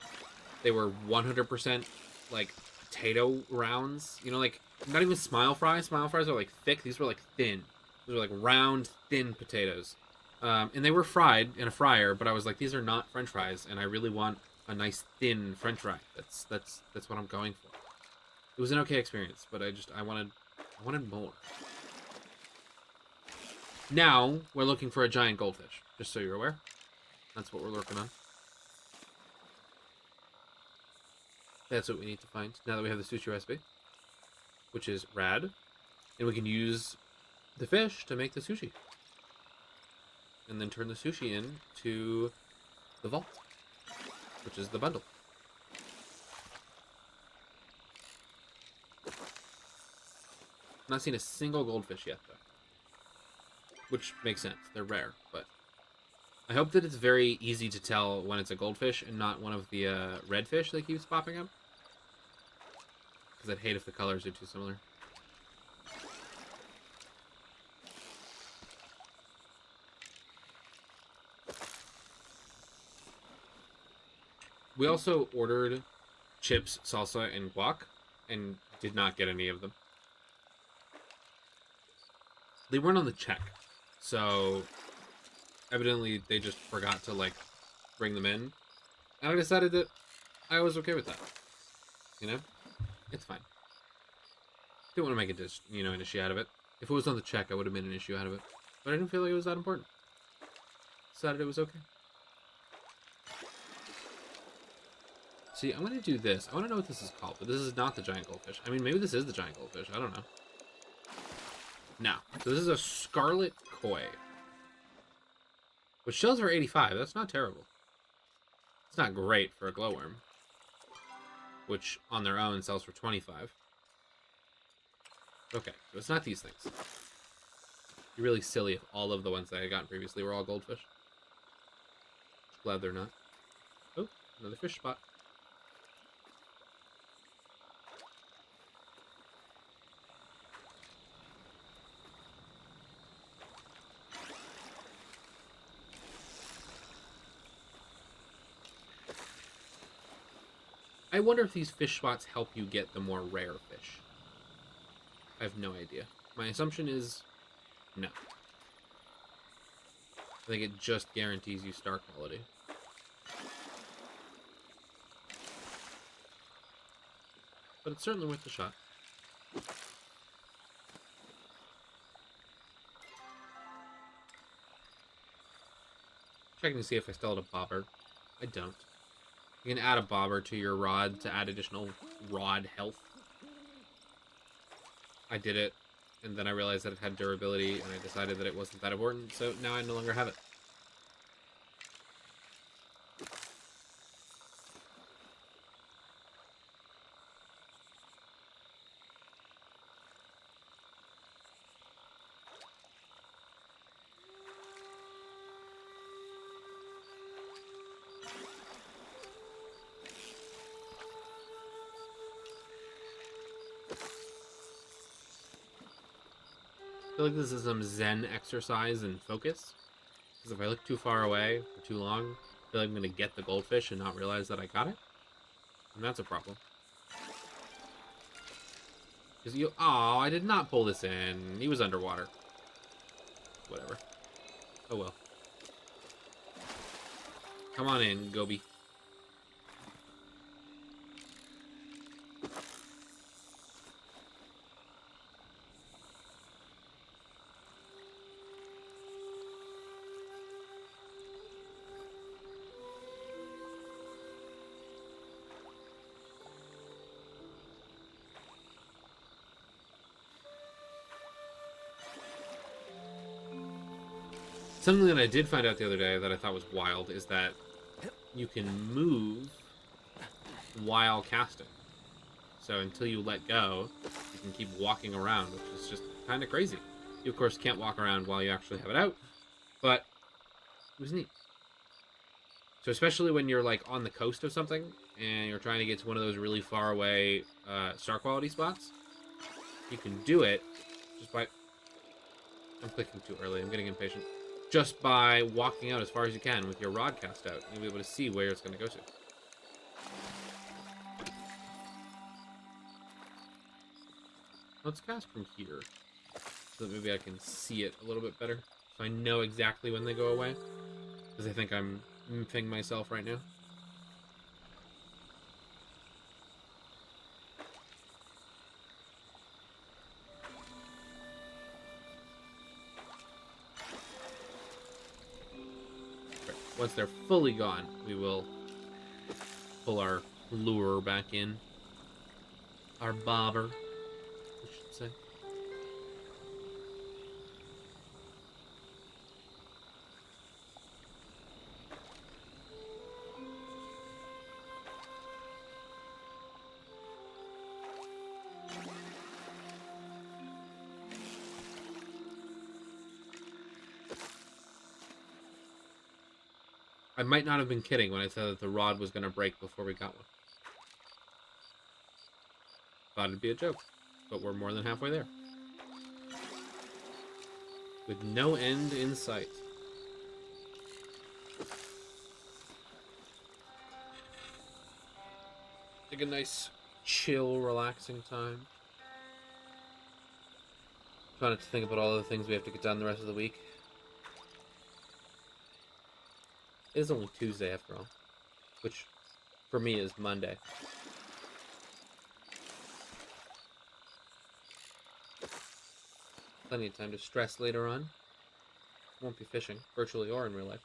They were 100% like potato rounds. You know, like, not even smile fries. Smile fries are like thick. These were like thin. These were like round, thin potatoes. And they were fried in a fryer, but I was like, these are not french fries, and I really want a nice thin french fry. That's what I'm going for. It was an okay experience, but I wanted more. Now we're looking for a giant goldfish, just so you're aware. That's what we're working on. That's what we need to find now that we have the sushi recipe, which is rad. And we can use the fish to make the sushi. And then turn the sushi into the vault, which is the bundle. I'm not seen a single goldfish yet, though. Which makes sense. They're rare, but I hope that it's very easy to tell when it's a goldfish and not one of the red fish that keeps popping up. Because I'd hate if the colors are too similar. We also ordered chips, salsa, and guac. and did not get any of them. They weren't on the check, so evidently they just forgot to, like, bring them in. And I decided that I was okay with that. You know? It's fine. Didn't want to make an issue out of it. If it was on the check, I would have made an issue out of it. But I didn't feel like it was that important. Decided it was okay. See, I'm going to do this. I want to know what this is called, but this is not the giant goldfish. I mean, maybe this is the giant goldfish. I don't know. No. So this is a scarlet koi. Which sells for 85. That's not terrible. It's not great for a glowworm. Which, on their own, sells for 25. Okay, so it's not these things. It'd be really silly if all of the ones that I had gotten previously were all goldfish. Glad they're not. Oh, another fish spot. I wonder if these fish spots help you get the more rare fish. I have no idea. My assumption is no. I think it just guarantees you star quality. But it's certainly worth a shot. Checking to see if I still had a bobber. I don't. You can add a bobber to your rod to add additional rod health. I did it, and then I realized that it had durability, and I decided that it wasn't that important, so now I no longer have it. I feel like this is some Zen exercise and focus. Because if I look too far away for too long, I feel like I'm going to get the goldfish and not realize that I got it. And that's a problem. Because oh, I did not pull this in. He was underwater. Whatever. Oh well. Come on in, Goby. Something that I did find out the other day that I thought was wild is that you can move while casting. So until you let go, you can keep walking around, which is just kind of crazy. You, of course, can't walk around while you actually have it out, but it was neat. So especially when you're, like, on the coast of something, and you're trying to get to one of those really far away star quality spots, you can do it just by... I'm clicking too early, I'm getting impatient. Just by walking out as far as you can with your rod cast out. You'll be able to see where it's going to go to. Let's cast from here. So that maybe I can see it a little bit better. So I know exactly when they go away. Because I think I'm miffing myself right now. Once they're fully gone, we will pull our lure back in. Our bobber, I should say. I might not have been kidding when I said that the rod was going to break before we got one. Thought it'd be a joke, but we're more than halfway there. With no end in sight. Take a nice chill, relaxing time. Trying not to think about all the things we have to get done the rest of the week. It is only Tuesday after all, which for me is Monday. Plenty of time to stress later on. Won't be fishing, virtually or in real life.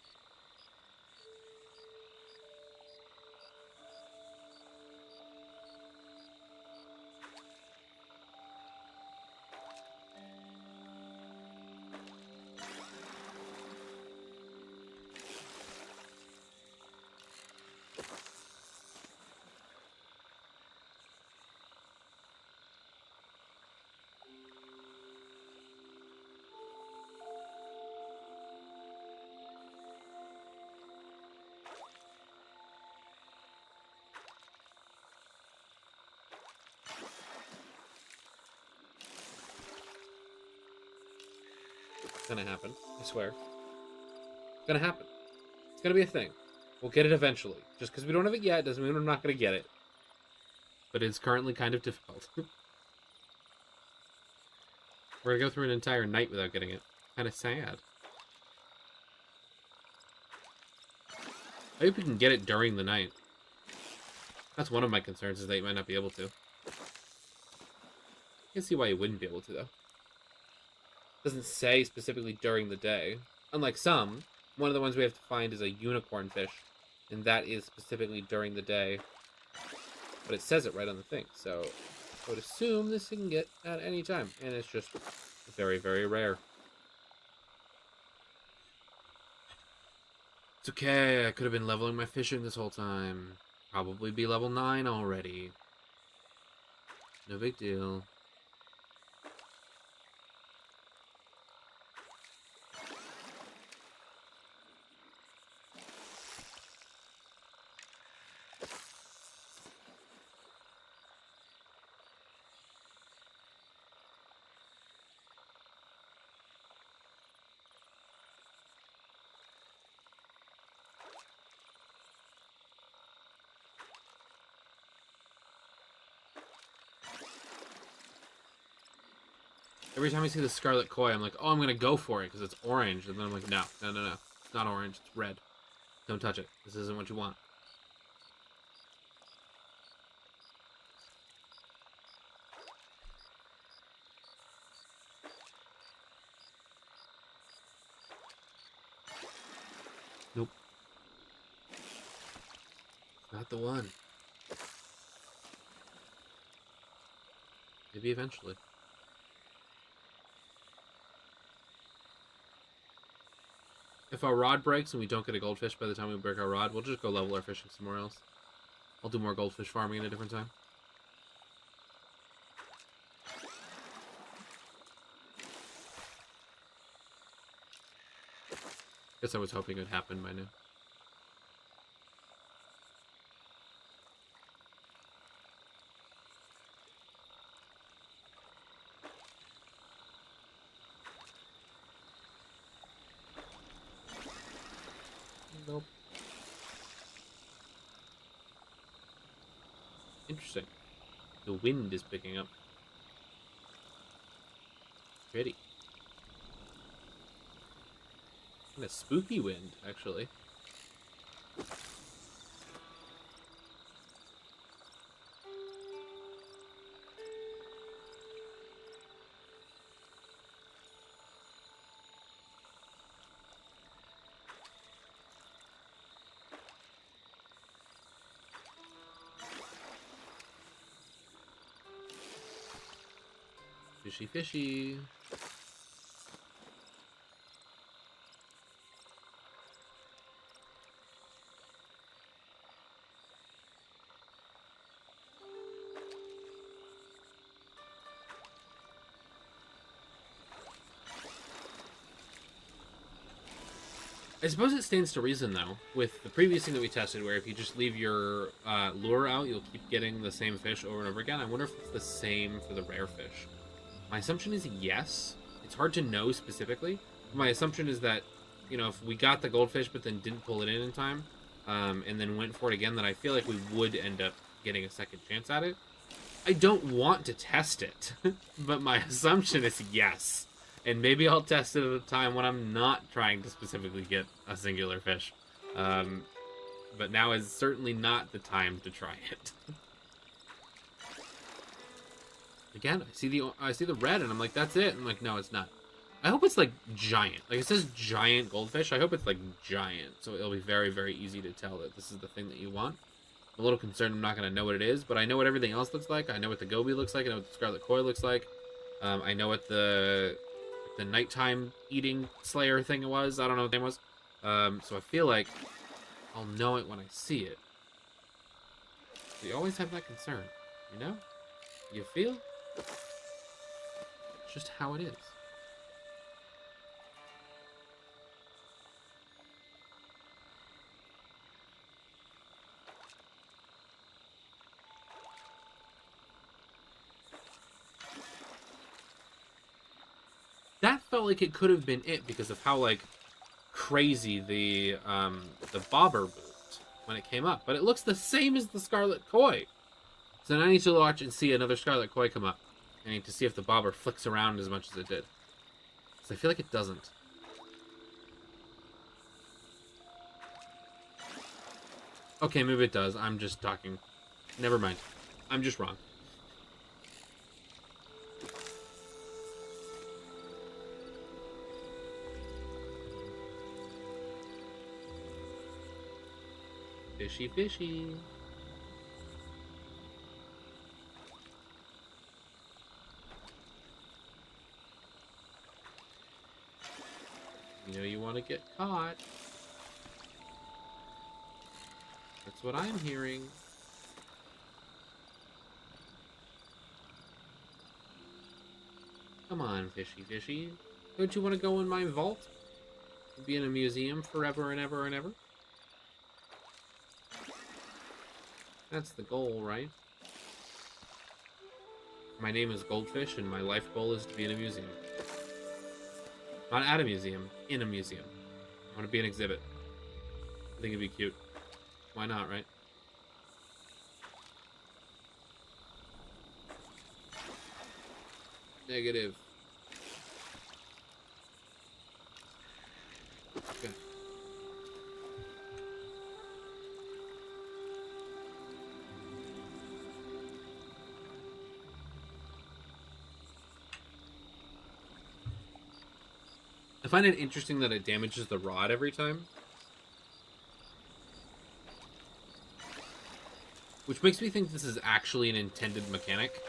It's gonna happen. I swear. It's gonna happen. It's gonna be a thing. We'll get it eventually. Just because we don't have it yet doesn't mean we're not gonna get it. But it's currently kind of difficult. We're gonna go through an entire night without getting it. Kind of sad. I hope we can get it during the night. That's one of my concerns, is that you might not be able to. I can see why you wouldn't be able to, though. Doesn't say specifically during the day. Unlike some, one of the ones we have to find is a unicorn fish, and that is specifically during the day. But it says it right on the thing, so I would assume this you can get at any time, and it's just very, very rare. It's okay, I could have been leveling my fishing this whole time. Probably be level 9 already. No big deal. Every time I see the scarlet koi, I'm like, oh, I'm going to go for it because it's orange. And then I'm like, no. It's not orange. It's red. Don't touch it. This isn't what you want. Nope. Not the one. Maybe eventually. If our rod breaks and we don't get a goldfish by the time we break our rod, we'll just go level our fishing somewhere else. I'll do more goldfish farming at a different time. Guess I was hoping it would happen by now. Nope. Interesting. The wind is picking up. Pretty. Kind of spooky wind, actually. Fishy, fishy. I suppose it stands to reason, though, with the previous thing that we tested, where if you just leave your lure out, you'll keep getting the same fish over and over again. I wonder if it's the same for the rare fish. My assumption is yes. It's hard to know specifically. My assumption is that, you know, if we got the goldfish but then didn't pull it in time, and then went for it again, then I feel like we would end up getting a second chance at it. I don't want to test it, but my assumption is yes. And maybe I'll test it at a time when I'm not trying to specifically get a singular fish. But now is certainly not the time to try it. Again, I see the red, and I'm like, that's it. I'm like, no, it's not. I hope it's like giant. Like it says giant goldfish. I hope it's like giant, so it'll be very, very easy to tell that this is the thing that you want. I'm a little concerned I'm not going to know what it is, but I know what everything else looks like. I know what the goby looks like. I know what the scarlet koi looks like. I know what the nighttime eating slayer thing was. I don't know what the name was. So I feel like I'll know it when I see it. We always have that concern, you know? You feel? It's just how it is. That felt like it could have been it because of how like crazy the bobber moved when it came up, but it looks the same as the scarlet koi. So now I need to watch and see another scarlet koi come up. I need to see if the bobber flicks around as much as it did, because I feel like it doesn't. Okay, maybe it does. I'm just talking. Never mind. I'm just wrong. Fishy, fishy. You know you want to get caught. That's what I'm hearing. Come on, fishy, fishy. Don't you want to go in my vault? Be in a museum forever and ever and ever? That's the goal, right? My name is Goldfish, and my life goal is to be in a museum. Not at a museum, in a museum. I want to be an exhibit. I think it'd be cute. Why not, right? Negative. Okay. I find it interesting that it damages the rod every time. Which makes me think this is actually an intended mechanic.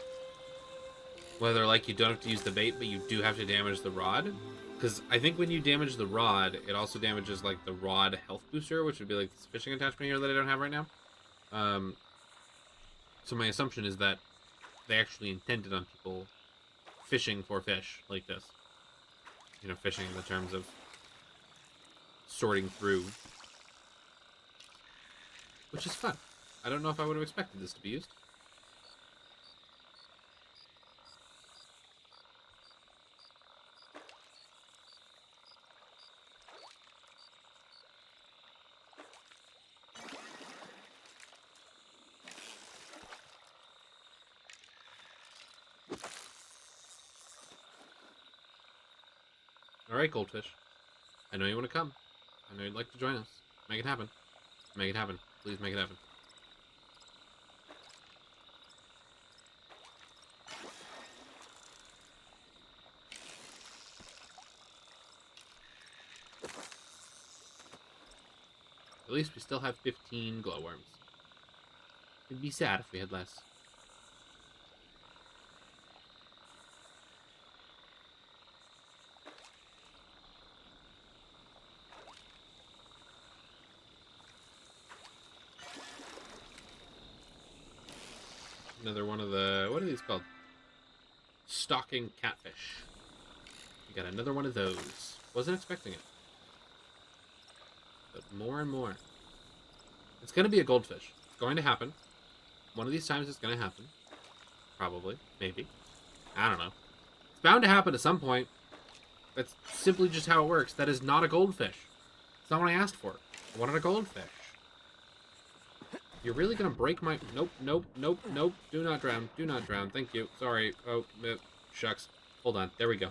Whether, like, you don't have to use the bait, but you do have to damage the rod. Because I think when you damage the rod, it also damages, like, the rod health booster, which would be, like, this fishing attachment here that I don't have right now. So my assumption is that they actually intended on people fishing for fish like this. You know, fishing in the terms of sorting through. Which is fun. I don't know if I would have expected this to be used. Alright, Goldfish. I know you want to come. I know you'd like to join us. Make it happen. Make it happen. Please make it happen. At least we still have 15 glowworms. It'd be sad if we had less. Another one of the... What are these called? Stalking catfish. We got another one of those. Wasn't expecting it. But more and more. It's going to be a goldfish. It's going to happen. One of these times it's going to happen. Probably. Maybe. I don't know. It's bound to happen at some point. That's simply just how it works. That is not a goldfish. It's not what I asked for. I wanted a goldfish. You're really gonna break my... Nope, nope, nope, nope. Do not drown. Do not drown. Thank you. Sorry. Oh, shucks. Hold on. There we go.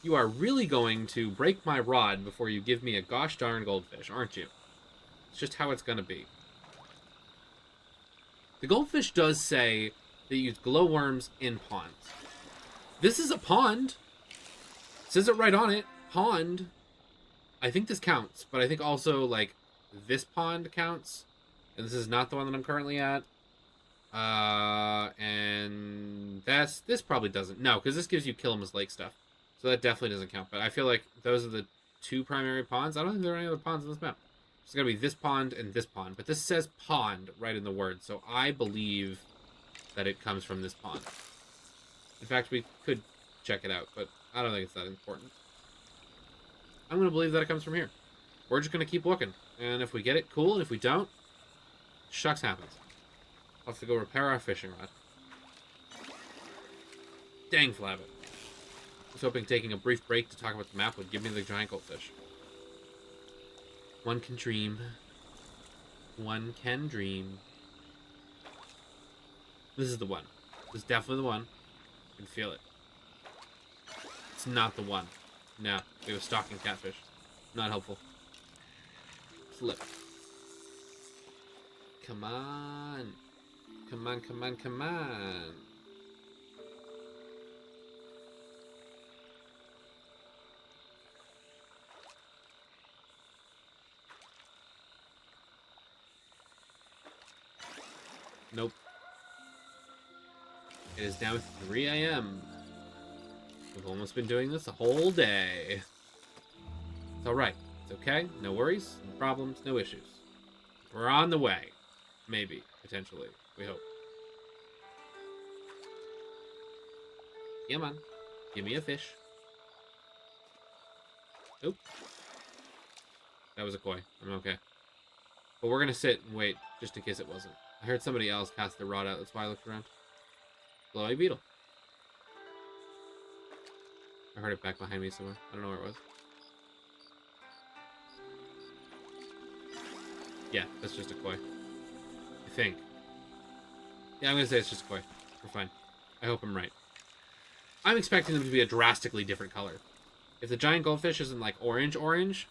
You are really going to break my rod before you give me a gosh darn goldfish, aren't you? It's just how it's gonna be. The goldfish does say they use glowworms in ponds. This is a pond. It says it right on it. Pond. I think this counts, but I think also, like, this pond counts. And this is not the one that I'm currently at. And this probably doesn't. No, because this gives you Killamas Lake stuff. So that definitely doesn't count. But I feel like those are the two primary ponds. I don't think there are any other ponds on this map. It's going to be this pond and this pond. But this says pond right in the word. So I believe that it comes from this pond. In fact, we could check it out. But I don't think it's that important. I'm going to believe that it comes from here. We're just going to keep looking. And if we get it, cool. And if we don't, shucks happens. I'll have to go repair our fishing rod. Dang, Flabbit. I was hoping taking a brief break to talk about the map would give me the giant goldfish. One can dream. One can dream. This is the one. This is definitely the one. I can feel it. It's not the one. No, we have a stalking catfish. Not helpful. Flip. Come on. Come on, come on, come on. Nope. It is now 3 a.m. We've almost been doing this a whole day. It's alright. It's okay. No worries. No problems. No issues. We're on the way. Maybe. Potentially. We hope. Come on. Give me a fish. Oop. That was a koi. I'm okay. But we're gonna sit and wait, just in case it wasn't. I heard somebody else cast their rod out. That's why I looked around. Glowy beetle. I heard it back behind me somewhere. I don't know where it was. Yeah, that's just a koi. I think. Yeah, I'm gonna say it's just a koi. We're fine. I hope I'm right. I'm expecting them to be a drastically different color. If the giant goldfish isn't like orange,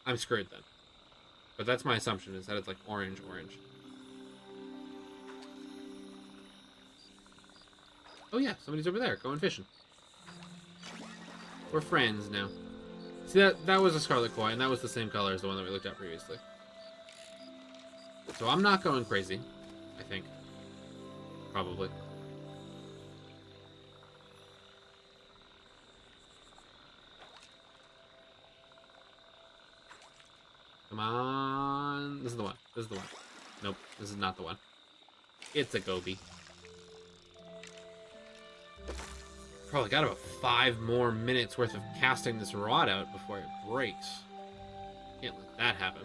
I'm screwed then. But that's my assumption, is that it's like orange. Oh yeah, somebody's over there, going fishing. We're friends now. See, that was a scarlet koi, and that was the same color as the one that we looked at previously. So I'm not going crazy, I think. Probably. Come on. This is the one. This is the one. Nope, this is not the one. It's a goby. Probably got about 5 more minutes worth of casting this rod out before it breaks. Can't let that happen.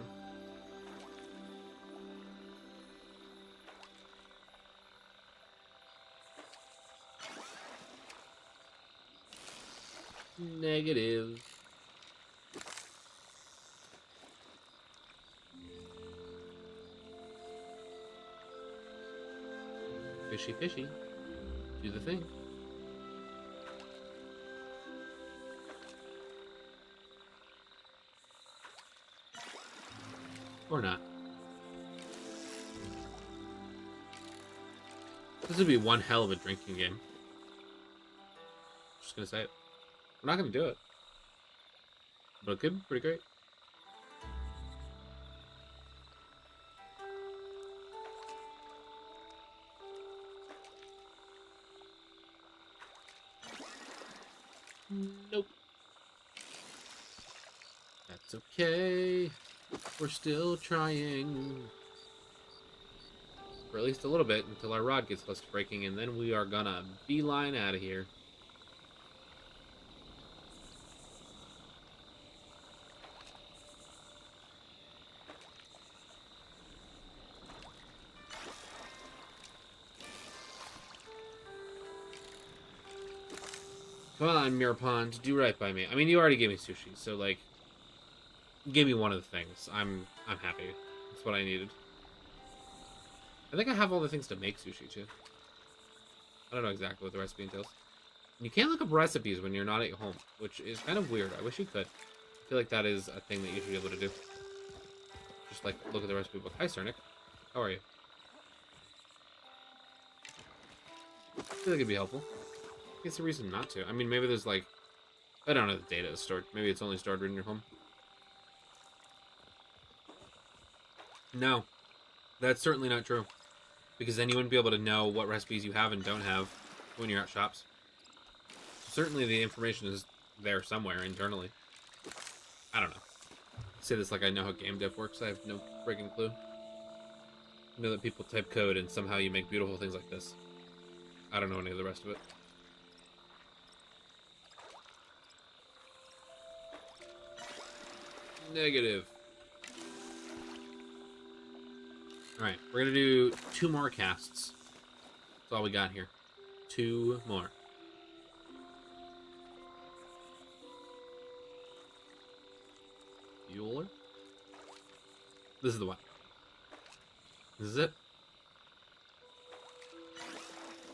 Negative. Fishy, fishy. Do the thing. Or not. This would be one hell of a drinking game. Just gonna say it. We're not gonna do it. But it could be pretty great. Nope. That's okay. We're still trying. For at least a little bit until our rod gets close to breaking, and then we are gonna beeline out of here. Come on, Mirror Pond, do right by me. I mean, you already gave me sushi, so, like, give me one of the things. I'm happy. That's what I needed. I think I have all the things to make sushi, too. I don't know exactly what the recipe entails. You can't look up recipes when you're not at home, which is kind of weird. I wish you could. I feel like that is a thing that you should be able to do. Just, like, look at the recipe book. Hi, Cernic. How are you? I feel like it'd be helpful. I guess a reason not to. I mean, maybe there's, like... I don't know if the data is stored. Maybe it's only stored in your home. No. That's certainly not true. Because then you wouldn't be able to know what recipes you have and don't have when you're at shops. Certainly the information is there somewhere internally. I don't know. I say this like I know how game dev works. I have no friggin' clue. I know that people type code and somehow you make beautiful things like this. I don't know any of the rest of it. Negative. Alright, we're gonna do 2 more casts. That's all we got here. 2 more. Bueller? This is the one. This is it.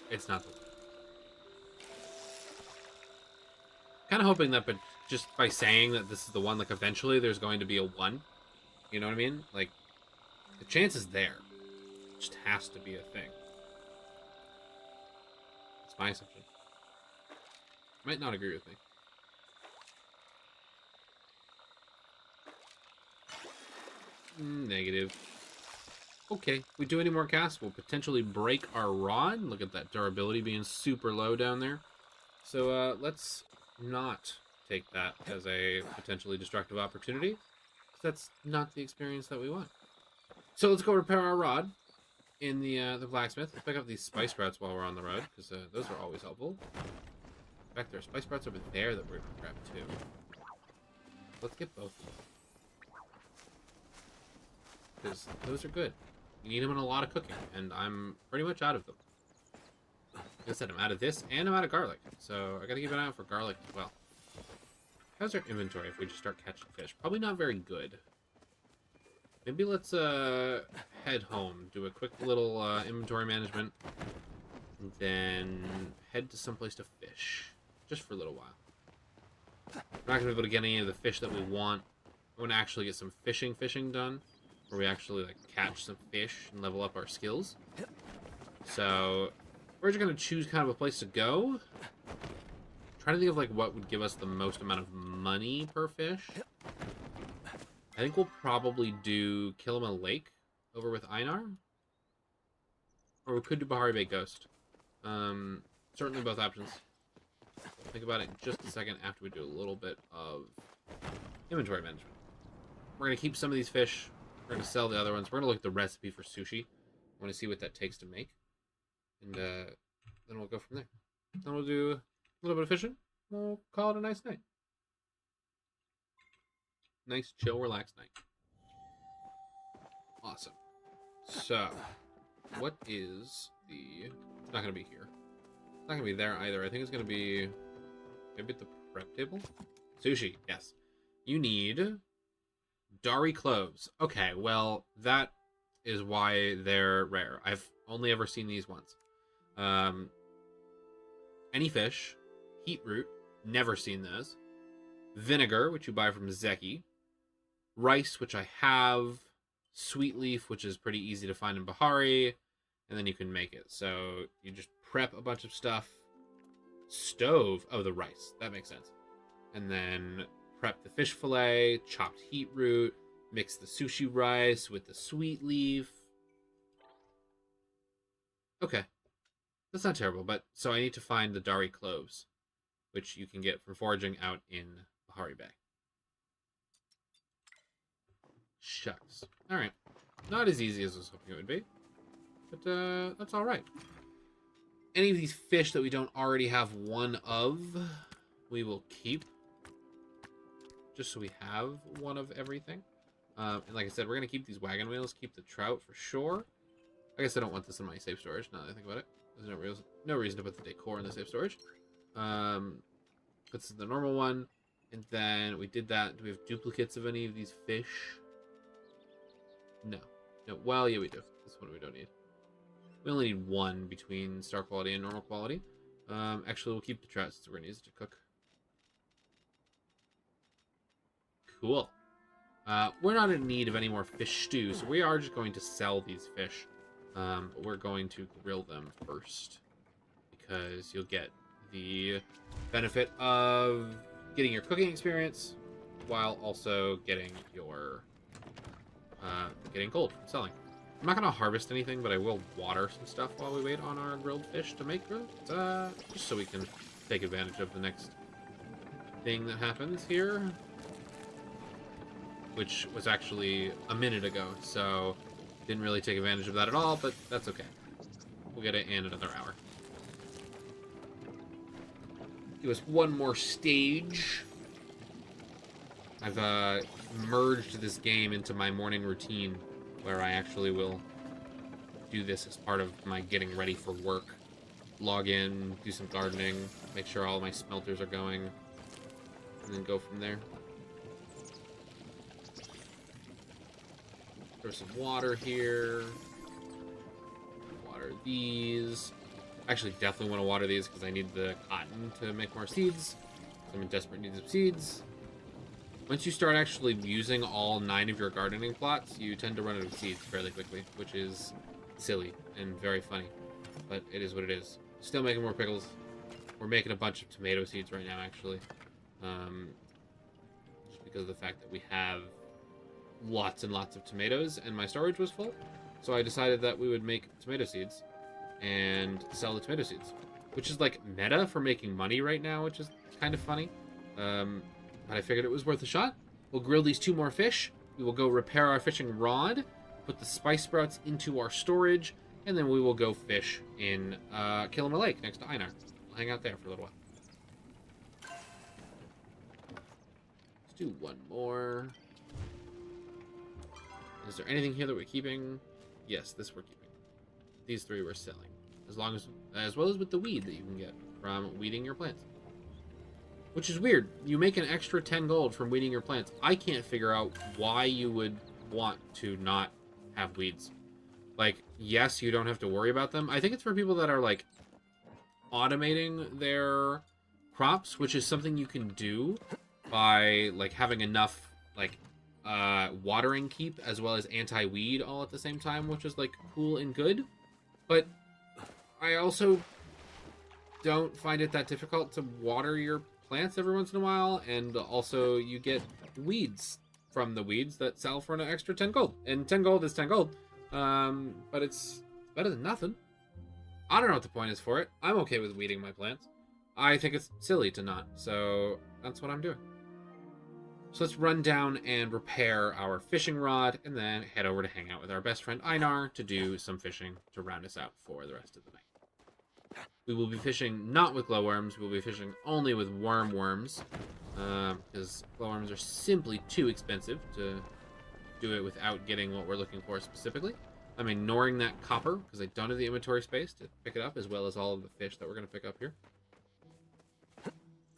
It's not the one. Kind of hoping that, but just by saying that this is the one, like, eventually there's going to be a 1. You know what I mean? Like, the chance is there. It just has to be a thing. That's my assumption. You might not agree with me. Negative. Okay, if we do any more casts, we'll potentially break our rod. Look at that durability being super low down there. So let's not take that as a potentially destructive opportunity. That's not the experience that we want. So let's go repair our rod in the blacksmith. Let's pick up these spice sprouts while we're on the road, because those are always helpful. In fact, there are spice sprouts over there that we're going to grab too. Let's get both of them. Because those are good. You need them in a lot of cooking, and I'm pretty much out of them. Like I said, I'm out of this, and I'm out of garlic. So I gotta keep an eye out for garlic as well. How's our inventory if we just start catching fish? Probably not very good. Maybe let's head home, do a quick little inventory management, and then head to someplace to fish. Just for a little while. We're not gonna be able to get any of the fish that we want. I want to actually get some fishing done, where we actually like catch some fish and level up our skills. So we're just gonna choose kind of a place to go. Trying to think of like what would give us the most amount of money per fish. I think we'll probably do Kilima Lake over with Einar. Or we could do Bahari Bay Ghost. Certainly both options. We'll think about it in just a second after we do a little bit of inventory management. We're going to keep some of these fish. We're going to sell the other ones. We're going to look at the recipe for sushi. I want to see what that takes to make. And then we'll go from there. Then we'll do a little bit of fishing. We'll call it a nice night. Nice, chill, relaxed night. Awesome. So, what is the... It's not going to be here. It's not going to be there either. I think it's going to be... Maybe at the prep table? Sushi, yes. You need... Dari cloves. Okay, well, that is why they're rare. I've only ever seen these once. Any fish. Heat root. Never seen those. Vinegar, which you buy from Zeki. Rice, which I have. Sweet leaf, which is pretty easy to find in Bahari. And then you can make it. So you just prep a bunch of stuff. Stove. Oh, the rice. That makes sense. And then prep the fish fillet. Chopped heat root. Mix the sushi rice with the sweet leaf. Okay. That's not terrible. But so I need to find the Dari cloves, which you can get from foraging out in Bahari Bay. Shucks. Alright. Not as easy as I was hoping it would be. But that's alright. Any of these fish that we don't already have one of, we will keep. Just so we have one of everything. And like I said, we're going to keep these wagon wheels. Keep the trout for sure. I guess I don't want this in my safe storage, now that I think about it. There's no reason to put the decor in the safe storage. This is the normal one. And then we did that. Do we have duplicates of any of these fish? No. No. Well, yeah, we do. This one we don't need. We only need one between star quality and normal quality. Actually, we'll keep the trout since we're going to use it to cook. Cool. We're not in need of any more fish stew, so we are just going to sell these fish. But we're going to grill them first, because you'll get the benefit of getting your cooking experience while also getting your getting gold from selling. I'm not going to harvest anything, but I will water some stuff while we wait on our grilled fish to make grilled, just so we can take advantage of the next thing that happens here, which was actually a minute ago, so didn't really take advantage of that at all, but that's okay. We'll get it in another hour. Give us one more stage. I've merged this game into my morning routine, where I actually will do this as part of my getting ready for work. Log in, do some gardening, make sure all my smelters are going, and then go from there. There's some water here. Water these. Actually, definitely want to water these because I need the cotton to make more seeds. I'm in desperate need of seeds. Once you start actually using all 9 of your gardening plots, you tend to run out of seeds fairly quickly, which is silly and very funny. But it is what it is. Still making more pickles. We're making a bunch of tomato seeds right now, actually. Just because of the fact that we have lots and lots of tomatoes and my storage was full. So I decided that we would make tomato seeds and sell the tomato seeds, which is like meta for making money right now, which is kind of funny. But I figured it was worth a shot. We'll grill these 2 more fish. We will go repair our fishing rod, put the spice sprouts into our storage, and then we will go fish in Kilmer Lake next to Einar. We'll hang out there for a little while. Let's do one more. Is there anything here that we're keeping? Yes, this we're keeping. These 3 we're selling. As well as with the weed that you can get from weeding your plants. Which is weird. You make an extra 10 gold from weeding your plants. I can't figure out why you would want to not have weeds. Like, yes, you don't have to worry about them. I think it's for people that are, like, automating their crops, which is something you can do by, like, having enough, like, watering keep as well as anti-weed all at the same time, which is, like, cool and good. But I also don't find it that difficult to water your plants every once in a while, and also you get weeds from the weeds that sell for an extra 10 gold. And 10 gold is 10 gold, but it's better than nothing. I don't know what the point is for it. I'm okay with weeding my plants. I think it's silly to not, so that's what I'm doing. So let's run down and repair our fishing rod, and then head over to hang out with our best friend Einar to do some fishing to round us out for the rest of the night. We will be fishing not with glowworms, we will be fishing only with worms, because glowworms are simply too expensive to do it without getting what we're looking for specifically. I'm ignoring that copper, because I don't have the inventory space to pick it up, as well as all of the fish that we're going to pick up here.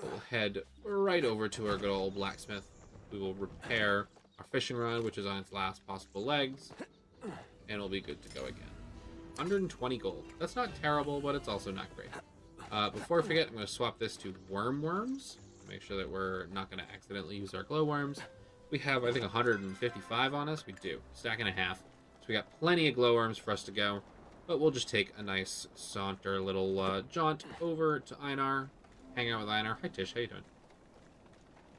We'll head right over to our good old blacksmith. We will repair our fishing rod, which is on its last possible legs, and it'll be good to go again. 120 gold. That's not terrible, but it's also not great. Before I forget, I'm going to swap this to worms. Make sure that we're not going to accidentally use our glowworms. We have, I think, 155 on us. We do. Stack and a half. So we got plenty of glowworms for us to go. But we'll just take a nice saunter little jaunt over to Einar. Hang out with Einar. Hi, Tish. How you doing?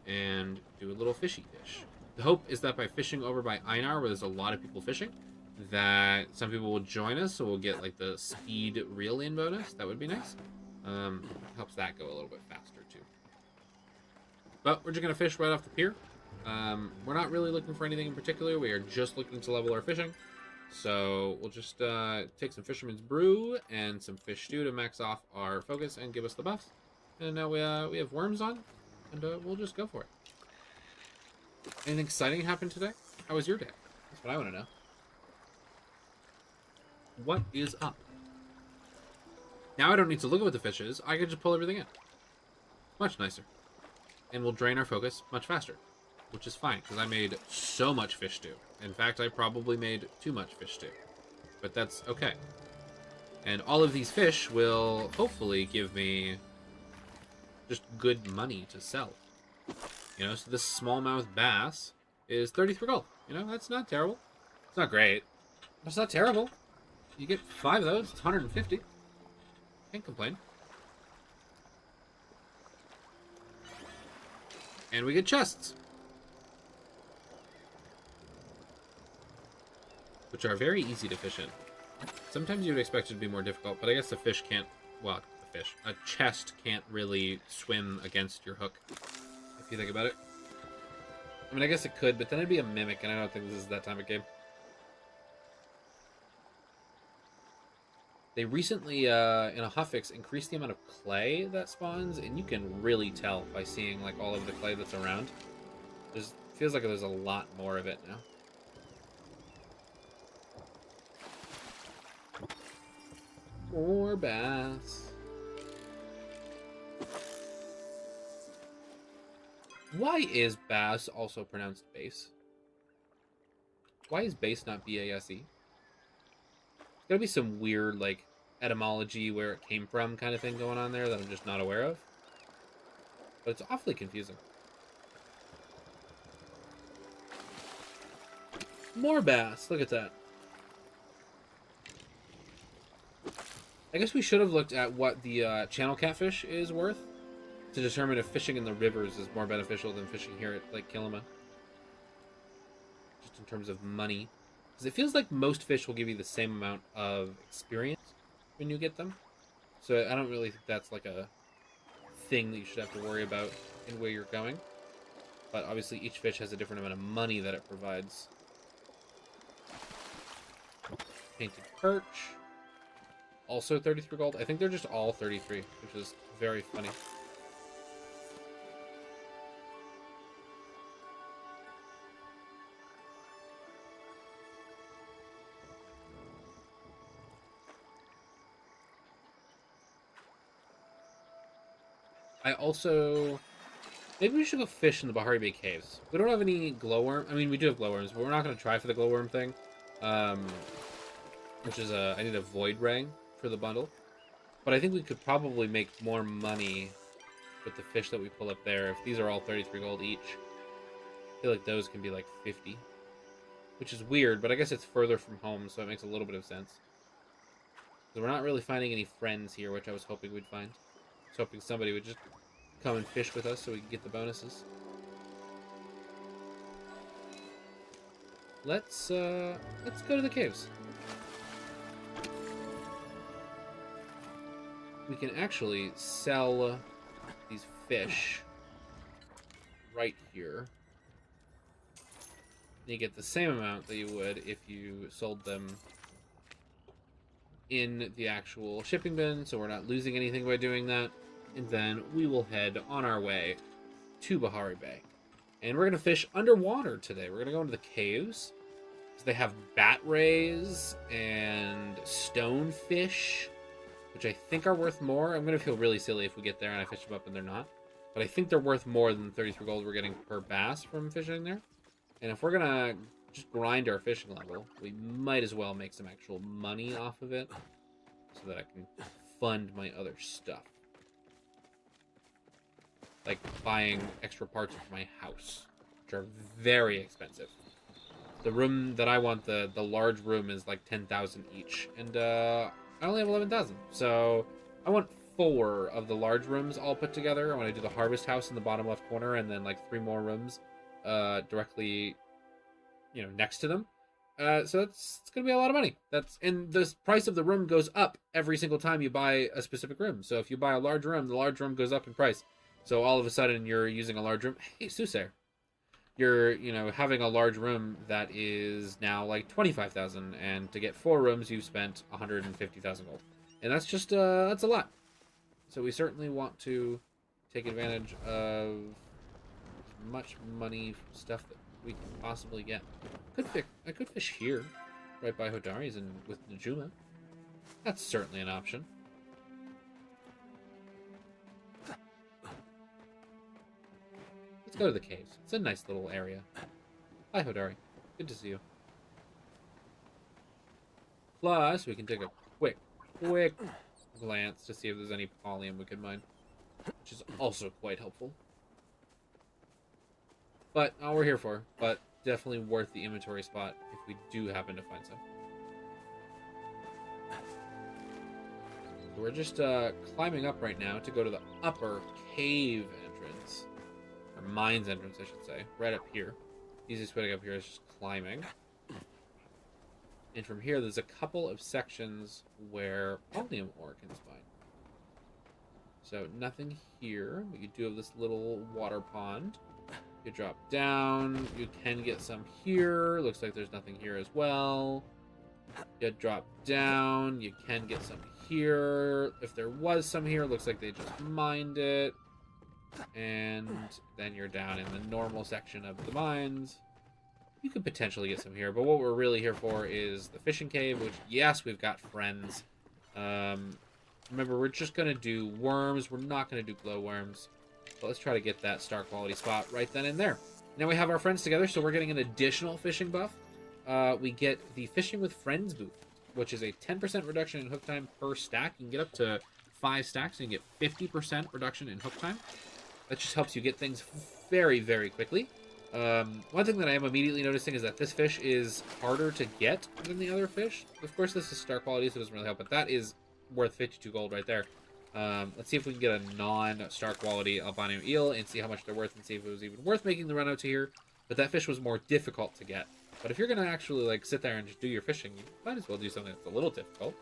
And do a little fishy fish. The hope is that by fishing over by Einar, where there's a lot of people fishing, that some people will join us, so we'll get like the speed reel-in bonus. That would be nice. Helps that go a little bit faster too. But we're just gonna fish right off the pier. We're not really looking for anything in particular. We are just looking to level our fishing. So we'll just take some Fisherman's Brew and some fish stew to max off our focus and give us the buffs. And now we have worms on, and we'll just go for it. Anything exciting happened today? How was your day? That's what I want to know. What is up? Now I don't need to look at what the fish is. I can just pull everything in. Much nicer. And we'll drain our focus much faster. Which is fine, because I made so much fish stew. In fact, I probably made too much fish stew. But that's okay. And all of these fish will hopefully give me just good money to sell. You know, so this smallmouth bass is 33 gold. You know, that's not terrible. It's not great, but it's not terrible. You get 5 of those, it's 150. Can't complain. And we get chests, which are very easy to fish in. Sometimes you would expect it to be more difficult, but I guess the fish can't, well, a chest can't really swim against your hook, if you think about it. I mean, I guess it could, but then it'd be a mimic, and I don't think this is that time of game. They recently, in a hotfix, increased the amount of clay that spawns, and you can really tell by seeing, like, all of the clay that's around. Feels like there's a lot more of it now. More bass. Why is bass also pronounced base? Why is base not B-A-S-E? There's gotta be some weird, like, etymology where it came from kind of thing going on there that I'm just not aware of. But it's awfully confusing. More bass. Look at that. I guess we should have looked at what the channel catfish is worth to determine if fishing in the rivers is more beneficial than fishing here at Lake Kilima. Just in terms of money. Because it feels like most fish will give you the same amount of experience when you get them. So I don't really think that's like a thing that you should have to worry about in where you're going. But obviously each fish has a different amount of money that it provides. Painted perch. Also 33 gold. I think they're just all 33, which is very funny. I also... Maybe we should go fish in the Bahari Bay Caves. We don't have any glowworm. I mean, we do have glowworms, but we're not going to try for the glowworm thing. Which is I need a void ray for the bundle. But I think we could probably make more money with the fish that we pull up there. If these are all 33 gold each, I feel like those can be like 50. Which is weird, but I guess it's further from home, so it makes a little bit of sense. So we're not really finding any friends here, which I was hoping we'd find. I was hoping somebody would just come and fish with us so we can get the bonuses. Let's go to the caves. We can actually sell these fish right here. You get the same amount that you would if you sold them in the actual shipping bin, so we're not losing anything by doing that. And then we will head on our way to Bahari Bay. And we're going to fish underwater today. We're going to go into the caves. So they have bat rays and stonefish, which I think are worth more. I'm going to feel really silly if we get there and I fish them up and they're not. But I think they're worth more than the 33 gold we're getting per bass from fishing there. And if we're going to just grind our fishing level, we might as well make some actual money off of it so that I can fund my other stuff. Like buying extra parts for my house, which are very expensive. The room that I want, the large room, is like 10,000 each. And I only have 11,000. So I want 4 of the large rooms all put together. I want to do the harvest house in the bottom left corner and then like 3 more rooms directly, next to them. So it's going to be a lot of money. And the price of the room goes up every single time you buy a specific room. So if you buy a large room, the large room goes up in price. So all of a sudden you're using a large room. Hey, Susair. You're, having a large room that is now like 25,000, and to get 4 rooms you've spent 150,000 gold. And that's just that's a lot. So we certainly want to take advantage of as much money stuff that we can possibly get. I could fish here, right by Hodari's and with Najuma. That's certainly an option. Let's go to the caves. It's a nice little area. Hi, Hodari. Good to see you. Plus, we can take a quick quick glance to see if there's any Pallium we could mine, which is also quite helpful. But all we're here for, but definitely worth the inventory spot if we do happen to find some. So we're just climbing up right now to go to the upper cave entrance, or mines entrance, I should say, right up here. Easiest way to get up here is just climbing. And from here, there's a couple of sections where Pallium ore can spawn. So nothing here, but you do have this little water pond. You drop down, you can get some here. Looks like there's nothing here as well. You drop down, you can get some here. If there was some here, looks like they just mined it. And then you're down in the normal section of the mines. You could potentially get some here, but what we're really here for is the fishing cave, which, yes, we've got friends. Remember, we're just going to do worms. We're not going to do glowworms. But let's try to get that star quality spot right then and there. Now we have our friends together, so we're getting an additional fishing buff. We get the Fishing with Friends booth, which is a 10% reduction in hook time per stack. You can get up to 5 stacks, and you get 50% reduction in hook time. That just helps you get things very, very quickly. One thing that I am immediately noticing is that this fish is harder to get than the other fish. Of course, this is star quality, so it doesn't really help, but that is worth 52 gold right there. Let's see if we can get a non-star quality albino eel and see how much they're worth and see if it was even worth making the run out to here. But that fish was more difficult to get. But if you're going to actually like sit there and just do your fishing, you might as well do something that's a little difficult.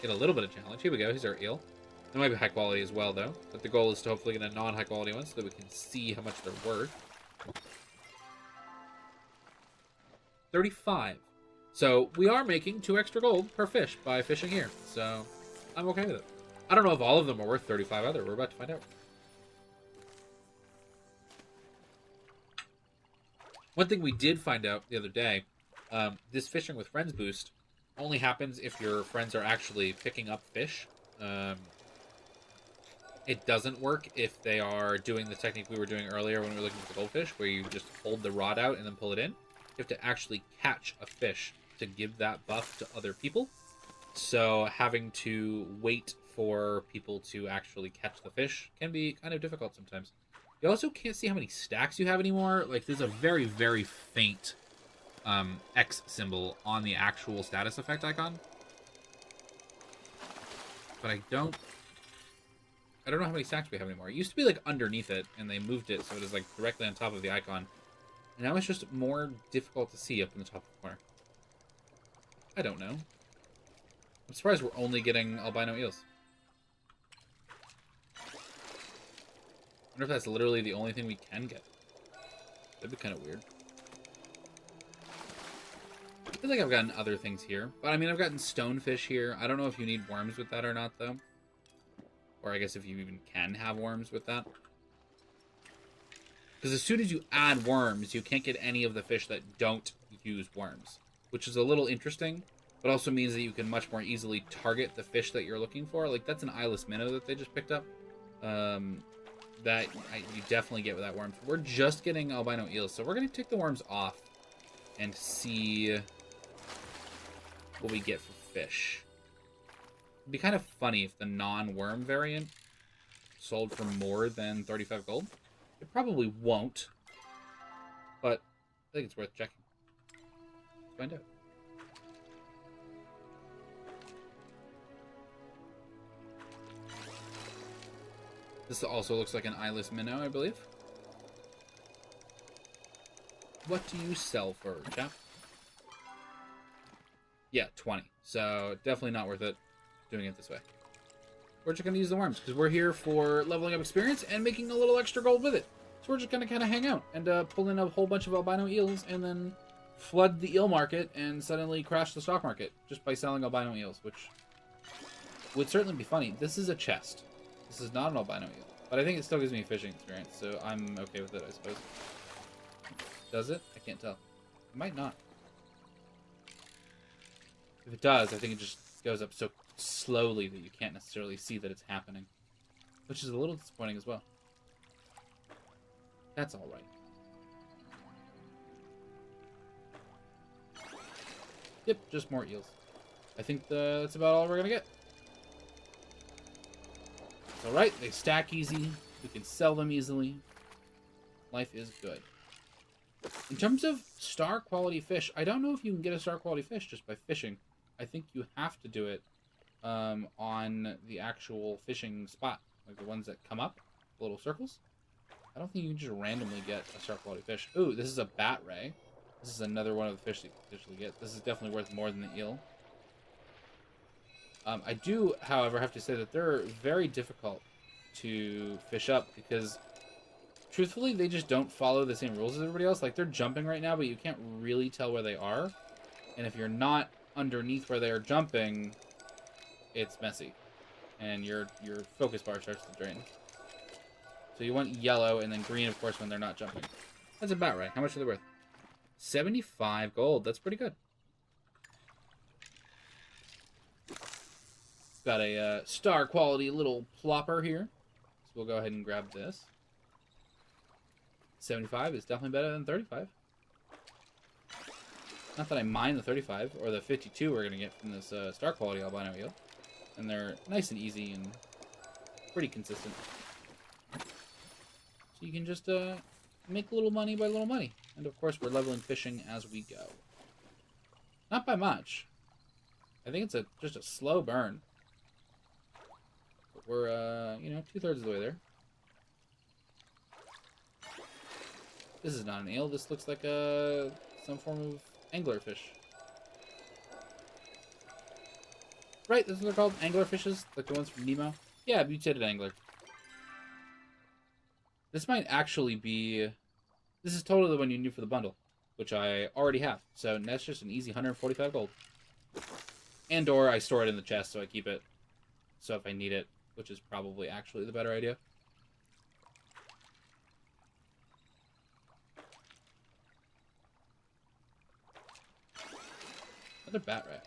Get a little bit of challenge. Here we go. Here's our eel. It might be high quality as well, though. But the goal is to hopefully get a non-high quality one so that we can see how much they're worth. 35. So we are making 2 extra gold per fish by fishing here. So I'm okay with it. I don't know if all of them are worth 35 either. We're about to find out. One thing we did find out the other day, this Fishing with Friends boost only happens if your friends are actually picking up fish. It doesn't work if they are doing the technique we were doing earlier when we were looking for the goldfish, where you just hold the rod out and then pull it in. You have to actually catch a fish to give that buff to other people. So having to wait for people to actually catch the fish can be kind of difficult sometimes. You also can't see how many stacks you have anymore. Like, there's a very, very faint X symbol on the actual status effect icon. But I don't know how many stacks we have anymore. It used to be like underneath it, and they moved it so it is like directly on top of the icon. And now it's just more difficult to see up in the top of the corner. I don't know. I'm surprised we're only getting albino eels. I wonder if that's literally the only thing we can get. That'd be kind of weird. I feel like I've gotten other things here. But I mean, I've gotten stonefish here. I don't know if you need worms with that or not, though. Or I guess if you even can have worms with that. Because as soon as you add worms, you can't get any of the fish that don't use worms. Which is a little interesting, but also means that you can much more easily target the fish that you're looking for. Like, that's an eyeless minnow that they just picked up. You definitely get without worms. We're just getting albino eels, so we're going to take the worms off and see what we get for fish. It'd be kind of funny if the non-worm variant sold for more than 35 gold. It probably won't, but I think it's worth checking. Let's find out. This also looks like an eyeless minnow, I believe. What do you sell for, chap? Yeah, 20. So definitely not worth it doing it this way. We're just going to use the worms because we're here for leveling up experience and making a little extra gold with it. So we're just going to kind of hang out and pull in a whole bunch of albino eels and then flood the eel market and suddenly crash the stock market just by selling albino eels, which would certainly be funny. This is a chest. This is not an albino eel, but I think it still gives me fishing experience, so I'm okay with it, I suppose. Does it? I can't tell. It might not. If it does, I think it just goes up so slowly that you can't necessarily see that it's happening, which is a little disappointing as well. That's all right. Yep, just more eels. I think that's about all we're gonna get. It's alright, they stack easy. We can sell them easily. Life is good. In terms of star quality fish, I don't know if you can get a star quality fish just by fishing. I think you have to do it on the actual fishing spot, like the ones that come up, the little circles. I don't think you can just randomly get a star quality fish. Ooh, this is a bat ray. This is another one of the fish that you can usually get. This is definitely worth more than the eel. I do, however, have to say that they're very difficult to fish up because, truthfully, they just don't follow the same rules as everybody else. Like, they're jumping right now, but you can't really tell where they are. And if you're not underneath where they are jumping, it's messy. And your focus bar starts to drain. So you want yellow and then green, of course, when they're not jumping. That's about right. How much are they worth? 75 gold. That's pretty good. Got a star quality little plopper here. So we'll go ahead and grab this. 75 is definitely better than 35. Not that I mind the 35 or the 52 we're going to get from this star quality albino eel. And they're nice and easy and pretty consistent. So you can just make little money by little money. And of course we're leveling fishing as we go. Not by much. I think it's just a slow burn. But we're, you know, 2/3 of the way there. This is not an eel. This looks like some form of anglerfish. Right, that's what they're called? Anglerfishes? Like the ones from Nemo? Yeah, mutated angler. This might actually be... This is totally the one you need for the bundle, which I already have. So that's just an easy 145 gold. And or I store it in the chest so I keep it. So if I need it, which is probably actually the better idea. Another bat rat.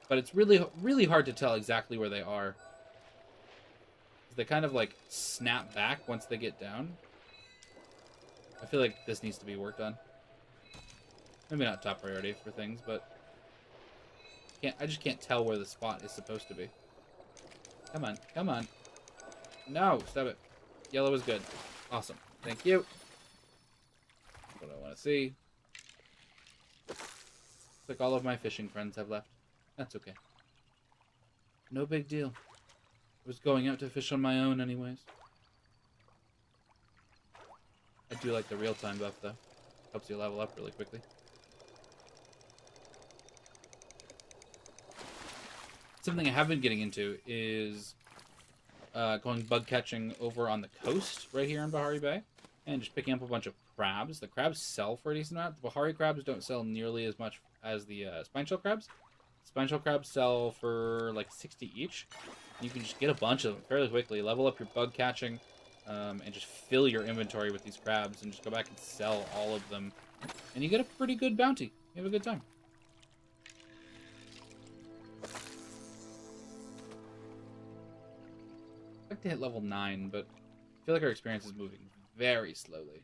But it's really, really hard to tell exactly where they are. They kind of like snap back once they get down. I feel like this needs to be worked on. Maybe not top priority for things, but I just can't tell where the spot is supposed to be. Come on, come on. No, stop it. Yellow is good. Awesome. Thank you. That's what I want to see. Looks like all of my fishing friends have left. That's okay. No big deal. I was going out to fish on my own anyways. I do like the real-time buff, though. Helps you level up really quickly. Something I have been getting into is going bug catching over on the coast right here in Bahari Bay and just picking up a bunch of crabs. The crabs sell for a decent amount. The Bahari crabs don't sell nearly as much as the spine-shell crabs. Spine-shell crabs sell for like 60 each. You can just get a bunch of them fairly quickly, level up your bug catching, and just fill your inventory with these crabs and just go back and sell all of them. And you get a pretty good bounty. You have a good time. I'd like to hit level 9, but I feel like our experience is moving very slowly.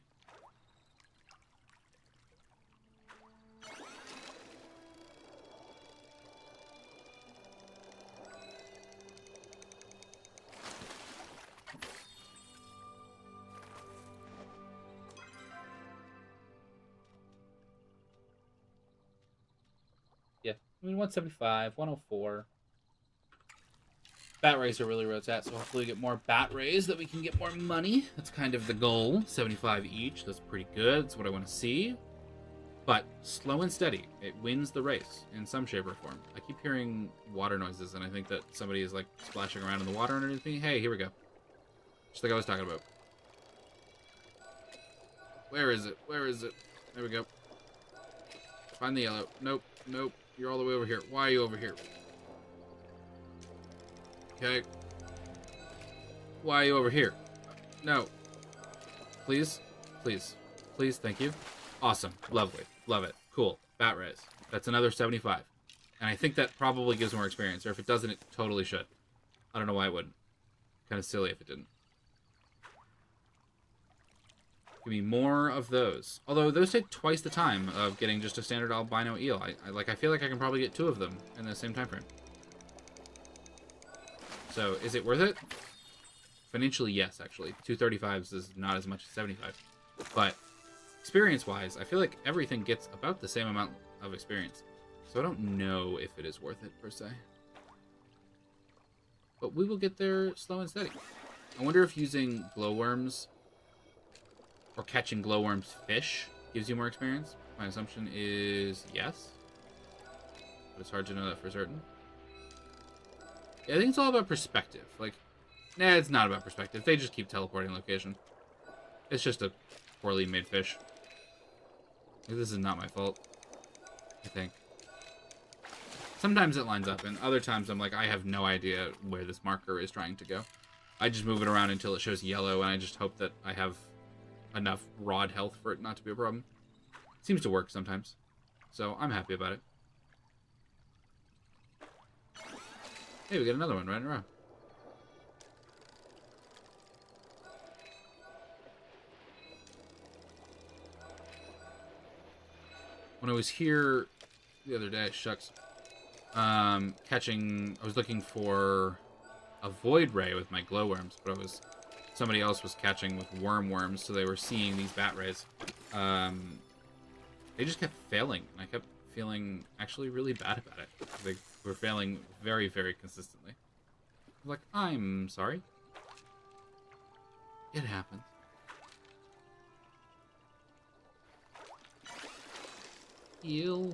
Yeah, I mean 175, 104. Bat rays are really where it's at, so hopefully we get more bat rays that we can get more money. That's kind of the goal. 75 each. That's pretty good. That's what I want to see. But slow and steady. It wins the race in some shape or form. I keep hearing water noises, and I think that somebody is like splashing around in the water underneath me. Hey, here we go. Just like I was talking about. Where is it? Where is it? There we go. Find the yellow. Nope. Nope. You're all the way over here. Why are you over here? Okay. Why are you over here? No. Please? Please. Please, thank you. Awesome. Lovely. Love it. Cool. Bat rays. That's another 75. And I think that probably gives more experience. Or if it doesn't, it totally should. I don't know why it wouldn't. Kind of silly if it didn't. Give me more of those. Although those take twice the time of getting just a standard albino eel. I feel like I can probably get 2 of them in the same time frame. So, is it worth it? Financially, yes, actually. 235s is not as much as 75. But, experience-wise, I feel like everything gets about the same amount of experience. So I don't know if it is worth it, per se. But we will get there slow and steady. I wonder if using glowworms or catching glowworms fish gives you more experience. My assumption is yes. But it's hard to know that for certain. Yeah, I think it's all about perspective. Like, nah, it's not about perspective. They just keep teleporting location. It's just a poorly made fish. Like, this is not my fault, I think. Sometimes it lines up, and other times I'm like, I have no idea where this marker is trying to go. I just move it around until it shows yellow, and I just hope that I have enough rod health for it not to be a problem. Seems to work sometimes. So I'm happy about it. Hey, we got another one right in a row. When I was here the other day, shucks, I was looking for a void ray with my glowworms, but somebody else was catching with worms, so they were seeing these bat rays. They just kept failing, and I kept feeling actually really bad about it. They were failing very, very consistently. I'm like, I'm sorry. It happens. Eel.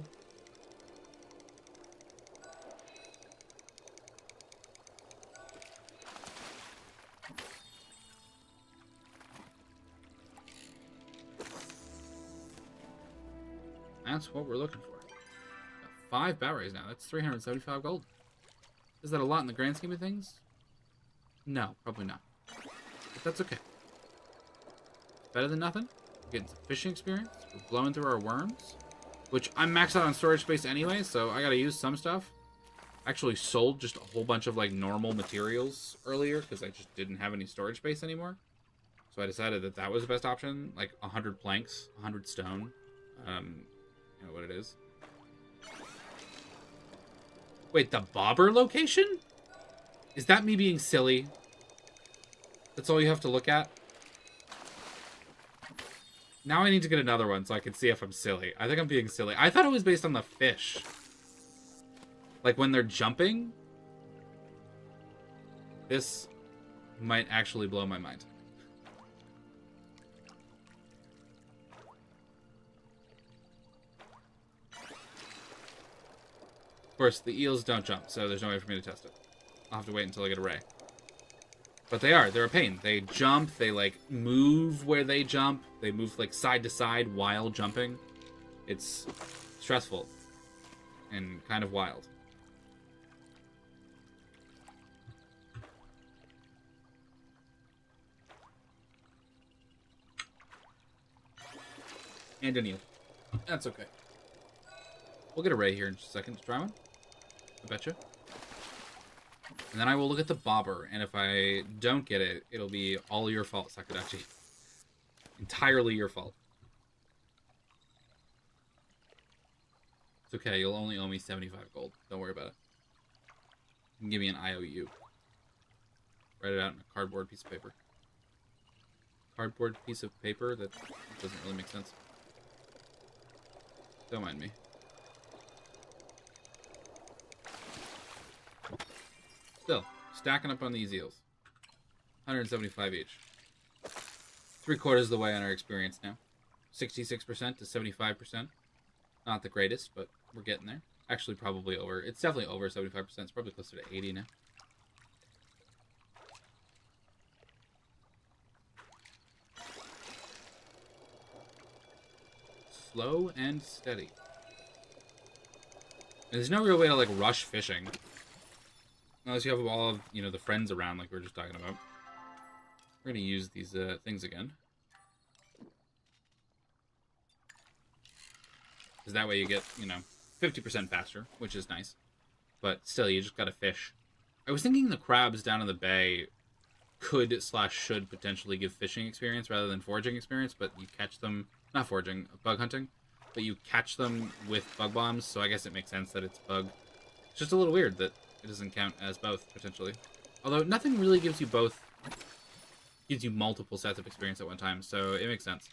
That's what we're looking for. Got 5 bat rays now. That's 375 gold. Is that a lot in the grand scheme of things? No, probably not. But that's okay. Better than nothing. We're getting some fishing experience. We're blowing through our worms. Which I'm maxed out on storage space anyway, so I gotta use some stuff. Actually sold just a whole bunch of like normal materials earlier because I just didn't have any storage space anymore. So I decided that was the best option. Like 100 planks, 100 stone. You know what it is. Wait, the bobber location? Is that me being silly? That's all you have to look at? Now I need to get another one so I can see if I'm silly. I think I'm being silly. I thought it was based on the fish. Like when they're jumping. This might actually blow my mind. Of course, the eels don't jump, so there's no way for me to test it. I'll have to wait until I get a ray. But they're a pain. They jump, they like move where they jump. They move like side to side while jumping. It's stressful and kind of wild. And an eel. That's okay. We'll get a ray here in just a second to try one. I betcha. And then I will look at the bobber, and if I don't get it, it'll be all your fault, Sakadachi. Entirely your fault. It's okay, you'll only owe me 75 gold. Don't worry about it. You can give me an IOU. Write it out in a cardboard piece of paper. Cardboard piece of paper? That doesn't really make sense. Don't mind me. Still, stacking up on these eels. 175 each. 3/4 of the way on our experience now. 66% to 75%. Not the greatest, but we're getting there. Actually, probably over. It's definitely over 75%. It's probably closer to 80 now. Slow and steady. And there's no real way to, like, rush fishing. Unless you have all of, the friends around like we were just talking about. We're going to use these things again. Because that way you get, 50% faster, which is nice. But still, you just got to fish. I was thinking the crabs down in the bay could / should potentially give fishing experience rather than foraging experience, but you catch them, not foraging, bug hunting, but you catch them with bug bombs, so I guess it makes sense that it's bug. It's just a little weird that it doesn't count as both, potentially. Although nothing really gives you both, gives you multiple sets of experience at one time, so it makes sense.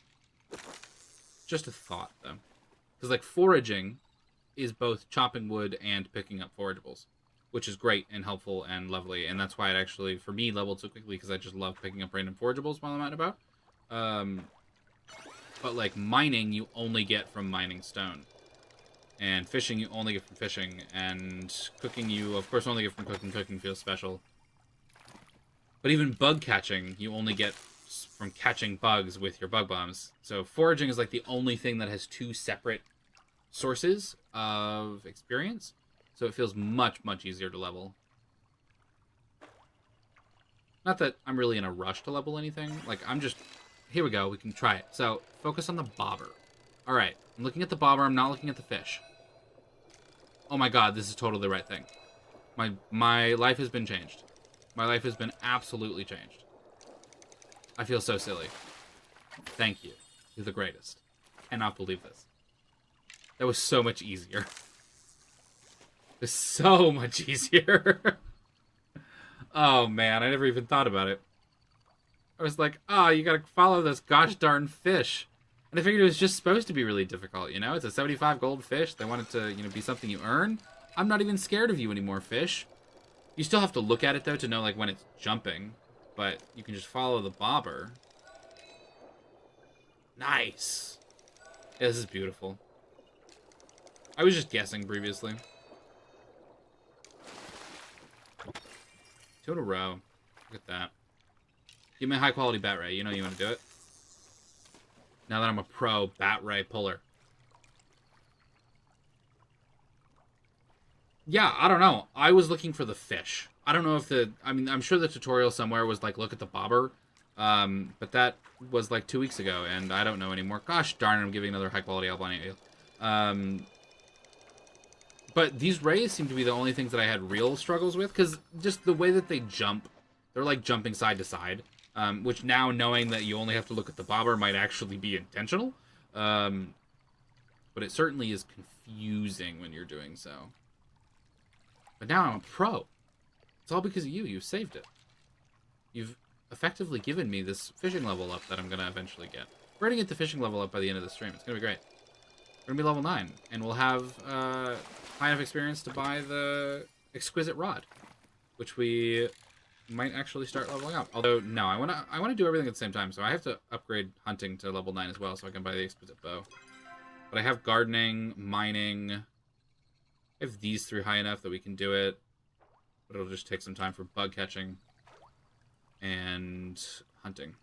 Just a thought, though. Because, like, foraging is both chopping wood and picking up forageables, which is great and helpful and lovely, and that's why it actually, for me, leveled so quickly, because I just love picking up random forageables while I'm out and about. But, like, mining, you only get from mining stone. And fishing, you only get from fishing. And cooking, you, of course, only get from cooking. Cooking feels special. But even bug catching, you only get from catching bugs with your bug bombs. So foraging is, like, the only thing that has two separate sources of experience. So it feels much, much easier to level. Not that I'm really in a rush to level anything. Like, I'm just... Here we go. We can try it. So, focus on the bobber. Alright. I'm looking at the bobber. I'm not looking at the fish. Oh my god, this is totally the right thing. My life has been changed. My life has been absolutely changed. I feel so silly. Thank you. You're the greatest. Cannot believe this. That was so much easier. It was so much easier. Oh man, I never even thought about it. I was like, oh, you gotta follow this gosh darn fish. And I figured it was just supposed to be really difficult, you know? It's a 75 gold fish. They want it to, you know, be something you earn. I'm not even scared of you anymore, fish. You still have to look at it, though, to know, like, when it's jumping. But you can just follow the bobber. Nice. Yeah, this is beautiful. I was just guessing previously. 2 in a row. Look at that. Give me a high-quality bat ray. You know you want to do it. Now that I'm a pro bat ray puller. Yeah, I don't know. I was looking for the fish. I don't know if the... I mean, I'm sure the tutorial somewhere was like, look at the bobber. But that was like 2 weeks ago, and I don't know anymore. Gosh darn it, I'm giving another high-quality albino ale. But these rays seem to be the only things that I had real struggles with, because just the way that they jump, they're like jumping side to side. Which now, knowing that you only have to look at the bobber, might actually be intentional. But it certainly is confusing when you're doing so. But now I'm a pro. It's all because of you. You saved it. You've effectively given me this fishing level up that I'm going to eventually get. We're going to get the fishing level up by the end of the stream. It's going to be great. We're going to be level 9. And we'll have high enough experience to buy the exquisite rod. Which we... might actually start leveling up. Although, no, I wanna do everything at the same time, so I have to upgrade hunting to level 9 as well, so I can buy the exquisite bow. But I have gardening, mining. I have these 3 high enough that we can do it. But it'll just take some time for bug catching and hunting.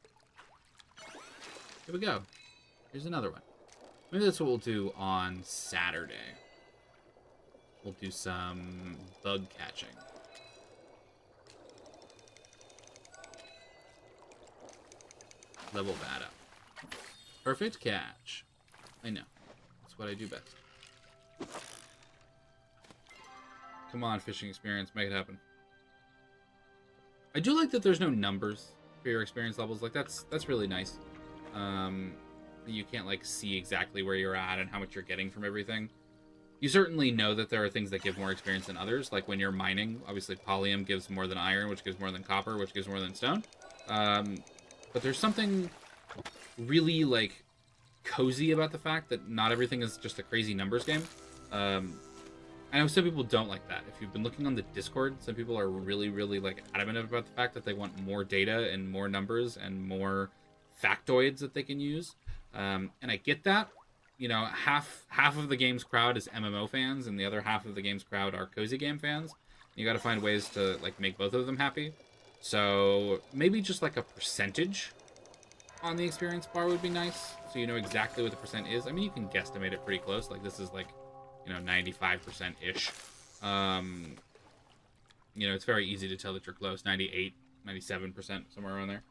Here we go. Here's another one. Maybe that's what we'll do on Saturday. We'll do some bug catching. Level that up. Perfect catch. I know. That's what I do best. Come on, fishing experience. Make it happen. I do like that there's no numbers for your experience levels. Like, that's really nice. You can't, like, see exactly where you're at and how much you're getting from everything. You certainly know that there are things that give more experience than others. Like, when you're mining, obviously, Palium gives more than iron, which gives more than copper, which gives more than stone. But there's something really, like, cozy about the fact that not everything is just a crazy numbers game. I know some people don't like that. If you've been looking on the Discord, some people are really, really, like, adamant about the fact that they want more data and more numbers and more factoids that they can use. And I get that. You know, half of the game's crowd is MMO fans, and the other half of the game's crowd are cozy game fans. You gotta find ways to, like, make both of them happy. So maybe just like a percentage on the experience bar would be nice, so you know exactly what the percent is. I mean, you can guesstimate it pretty close. Like, this is like, you know, 95%-ish. You know, it's very easy to tell that you're close. 98, 97%, somewhere around there.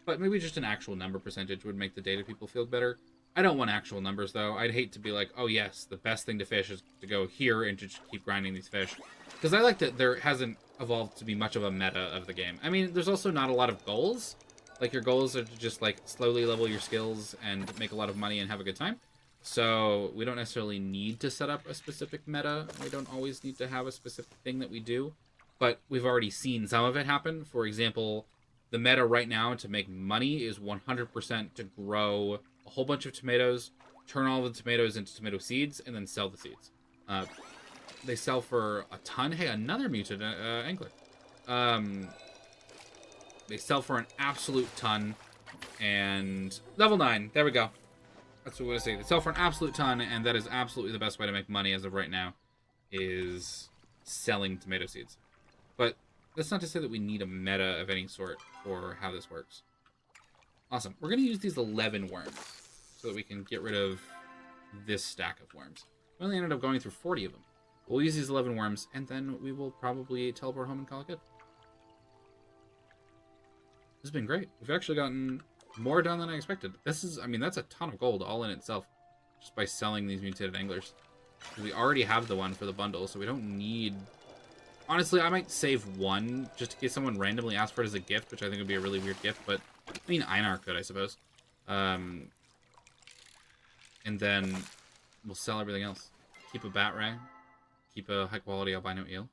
But maybe just an actual number percentage would make the data people feel better. I don't want actual numbers, though. I'd hate to be like, oh yes, the best thing to fish is to go here and to just keep grinding these fish. Because I like that there hasn't evolved to be much of a meta of the game. I mean, there's also not a lot of goals. Like, your goals are to just, like, slowly level your skills and make a lot of money and have a good time. So we don't necessarily need to set up a specific meta. We don't always need to have a specific thing that we do. But we've already seen some of it happen. For example, the meta right now to make money is 100% to grow a whole bunch of tomatoes, turn all the tomatoes into tomato seeds, and then sell the seeds. They sell for a ton. Hey, another muted angler. They sell for an absolute ton. And level 9. There we go. That's what I want to say. They sell for an absolute ton, and that is absolutely the best way to make money as of right now, is selling tomato seeds. But that's not to say that we need a meta of any sort for how this works. Awesome. We're going to use these 11 worms so that we can get rid of this stack of worms. We only ended up going through 40 of them. We'll use these 11 worms, and then we will probably teleport home and call it good. This has been great. We've actually gotten more done than I expected. This is, I mean, that's a ton of gold all in itself, just by selling these mutated anglers. We already have the one for the bundle, so we don't need... Honestly, I might save one just in case someone randomly asks for it as a gift, which I think would be a really weird gift, but I mean, Einar could, I suppose. And then we'll sell everything else. Keep a bat ray. Keep a high-quality albino eel.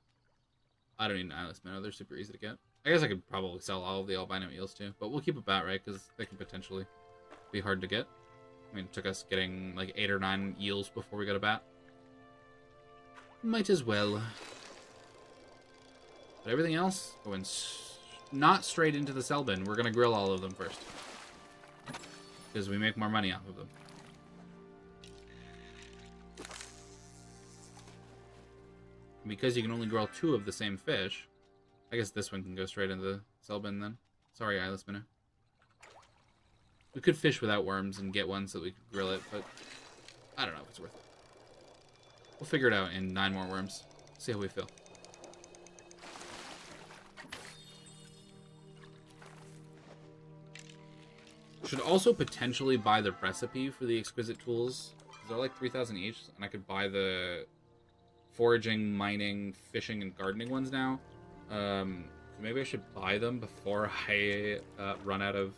I don't need an eyeless minnow. They're super easy to get. I guess I could probably sell all of the albino eels too, but we'll keep a bat ray because they can potentially be hard to get. I mean, it took us getting like 8 or 9 eels before we got a bat. Might as well. But everything else, going not straight into the sell bin. We're going to grill all of them first. Because we make more money off of them. And because you can only grill 2 of the same fish, I guess this one can go straight into the sell bin then. Sorry, eyeless minnow. We could fish without worms and get one so that we could grill it, but I don't know if it's worth it. We'll figure it out in 9 more worms. See how we feel. Should also potentially buy the recipe for the exquisite tools. They're like 3,000 each, and I could buy the foraging, mining, fishing, and gardening ones now. So maybe I should buy them before I run out of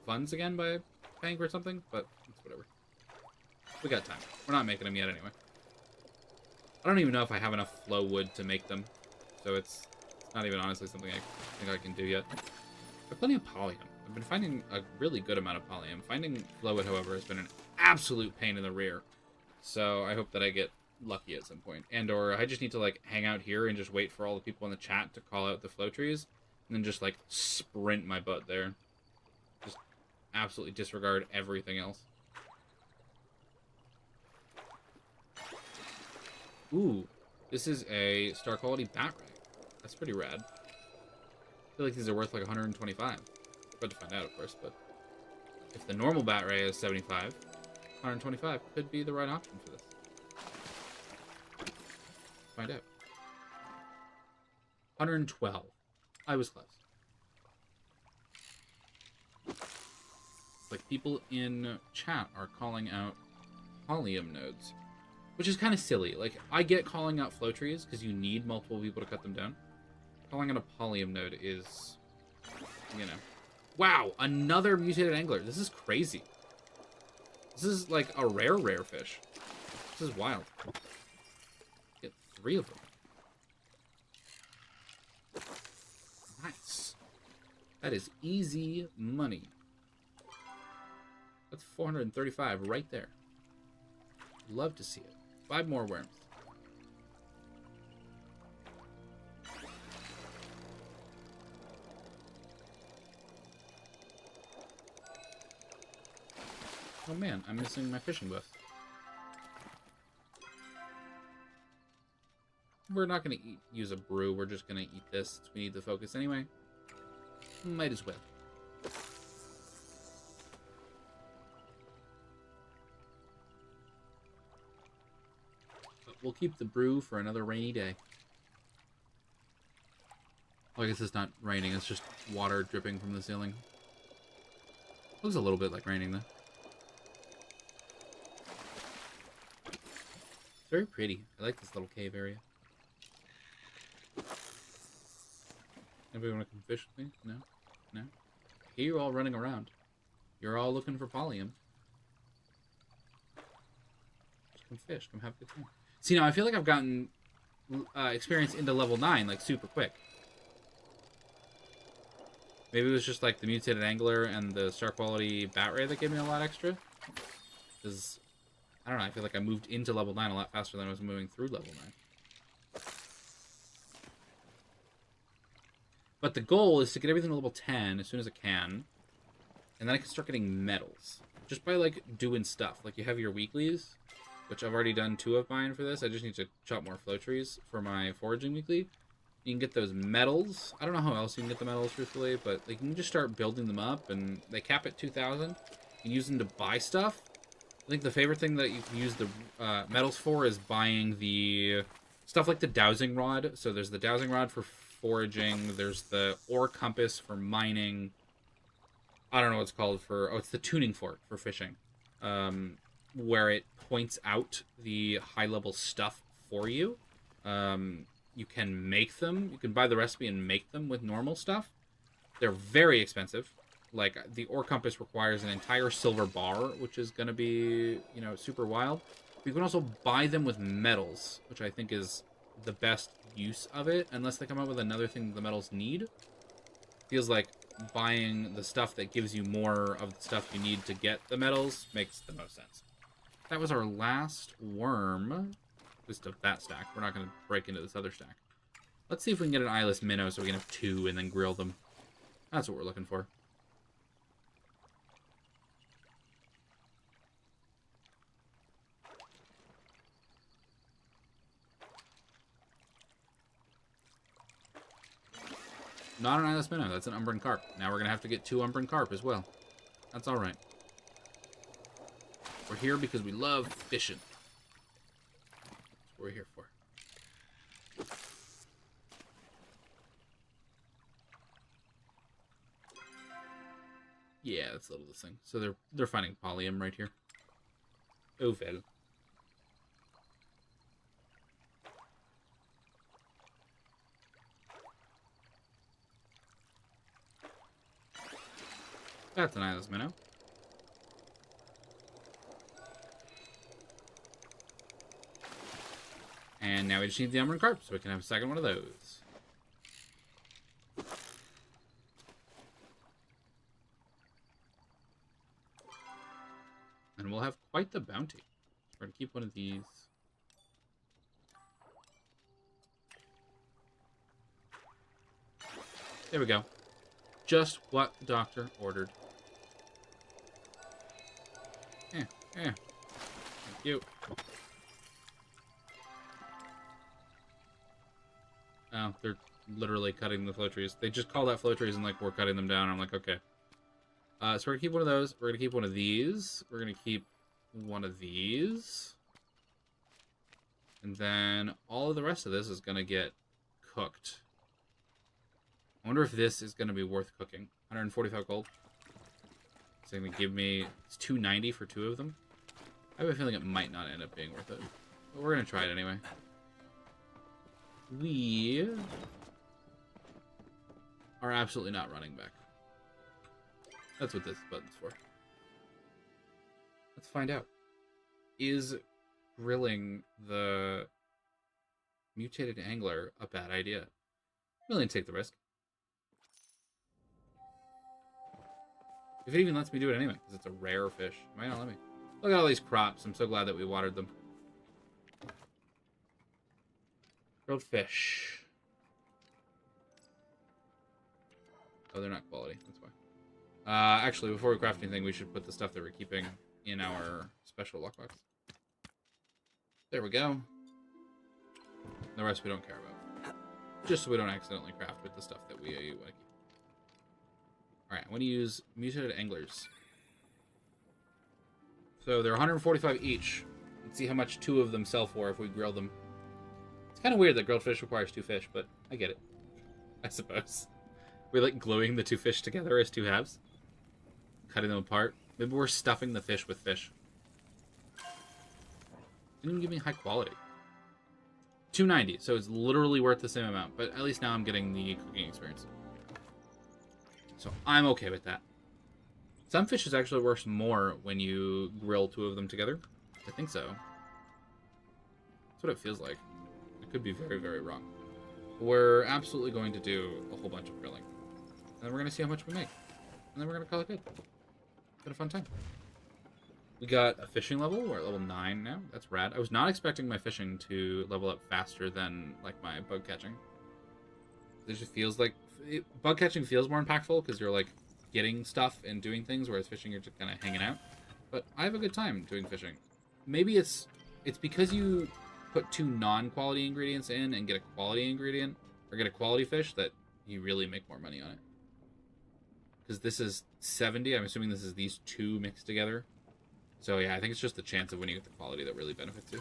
funds again by paying for something, but it's whatever. We got time. We're not making them yet anyway. I don't even know if I have enough flow wood to make them, so it's not even honestly something I think I can do yet. I've plenty of Palia. I've been finding a really good amount of Palia. Finding flow wood, however, has been an absolute pain in the rear. So I hope that I get lucky at some point. And or I just need to like hang out here and just wait for all the people in the chat to call out the flow trees, and then just like sprint my butt there. Just absolutely disregard everything else. Ooh, this is a star quality bat ray. That's pretty rad. I feel like these are worth like 125. About to find out, of course, but if the normal bat ray is 75, 125 could be the right option for this. Find out. 112. I was close. Like, people in chat are calling out Palium nodes, which is kind of silly. Like, I get calling out flow trees because you need multiple people to cut them down. Calling out a Palium node is, you know. Wow, another mutated angler. This is crazy. This is like a rare fish. This is wild. Get 3 of them. Nice. That is easy money. That's 435 right there. Love to see it. 5 more worms. Oh man, I'm missing my fishing buff. We're not going to use a brew, we're just going to eat this since we need the focus anyway. Might as well. But we'll keep the brew for another rainy day. Well, I guess it's not raining, it's just water dripping from the ceiling. Looks a little bit like raining though. Very pretty. I like this little cave area. Anybody want to come fish with me? No? No? Here you're all running around. You're all looking for Palia. Just come fish. Come have a good time. See, now I feel like I've gotten experience into level 9, like, super quick. Maybe it was just, like, the mutated angler and the star quality bat ray that gave me a lot extra. Because, I don't know, I feel like I moved into level 9 a lot faster than I was moving through level 9. But the goal is to get everything to level 10 as soon as I can. And then I can start getting medals. Just by, like, doing stuff. Like, you have your weeklies, which I've already done 2 of mine for this. I just need to chop more flow trees for my foraging weekly. You can get those medals. I don't know how else you can get the medals, truthfully, but like, you can just start building them up, and they cap at 2,000. You can use them to buy stuff. I think the favorite thing that you can use the medals for is buying the stuff like the dowsing rod. So there's the dowsing rod for foraging. There's the ore compass for mining. I don't know what it's called for... Oh, it's the tuning fork for fishing. Where it points out the high-level stuff for you. You can make them. You can buy the recipe and make them with normal stuff. They're very expensive. Like, the ore compass requires an entire silver bar, which is going to be, you know, super wild. But you can also buy them with metals, which I think is the best use of it, unless they come up with another thing that the metals need. Feels like buying the stuff that gives you more of the stuff you need to get the metals makes the most sense. That was our last worm. Just of that stack. We're not going to break into this other stack. Let's see if we can get an eyeless minnow so we can have 2 and then grill them. That's what we're looking for. Not an eyeless minnow. That's an umbran carp. Now we're going to have to get 2 umbran carp as well. That's alright. We're here because we love fishing. That's what we're here for. Yeah, that's a little this thing. So they're finding Palia right here. Oh, well. That's an eyeless minnow. And now we just need the umbran carp, so we can have a second one of those. And we'll have quite the bounty. We're going to keep one of these. There we go. Just what the doctor ordered. Yeah. Thank you. Oh, they're literally cutting the flow trees. They just call that flow trees and, like, we're cutting them down. I'm like, okay. So we're going to keep one of those. We're going to keep one of these. We're going to keep one of these. And then all of the rest of this is going to get cooked. I wonder if this is going to be worth cooking. 145 gold. It's going to give me... It's 290 for 2 of them. I have a feeling it might not end up being worth it. But we're going to try it anyway. We are absolutely not running back. That's what this button's for. Let's find out. Is grilling the mutated angler a bad idea? I'm willing to take the risk. If it even lets me do it anyway, because it's a rare fish. It might not let me. Look at all these crops. I'm so glad that we watered them. Grilled fish. Oh, they're not quality. That's why. Actually, before we craft anything, we should put the stuff that we're keeping in our special lockbox. There we go. The rest we don't care about. Just so we don't accidentally craft with the stuff that we want to keep. Alright, I'm going to use mutated anglers. So they're 145 each. Let's see how much 2 of them sell for if we grill them. It's kind of weird that grilled fish requires 2 fish, but I get it. I suppose. We're like gluing the 2 fish together as 2 halves. Cutting them apart. Maybe we're stuffing the fish with fish. Didn't even give me high quality. 290, so it's literally worth the same amount, but at least now I'm getting the cooking experience. So I'm okay with that. Some fishes actually works more when you grill 2 of them together. I think so. That's what it feels like. I could be very, very wrong. We're absolutely going to do a whole bunch of grilling. And then we're going to see how much we make. And then we're going to call it good. Been a fun time. We got a fishing level. We're at level 9 now. That's rad. I was not expecting my fishing to level up faster than like my bug catching. It just feels like... bug catching feels more impactful because you're like getting stuff and doing things, whereas fishing you're just kind of hanging out. But I have a good time doing fishing. Maybe it's because you put 2 non-quality ingredients in and get a quality ingredient, or get a quality fish, that you really make more money on it. Because this is 70, I'm assuming this is these 2 mixed together. So yeah, I think it's just the chance of when you get the quality that really benefits you.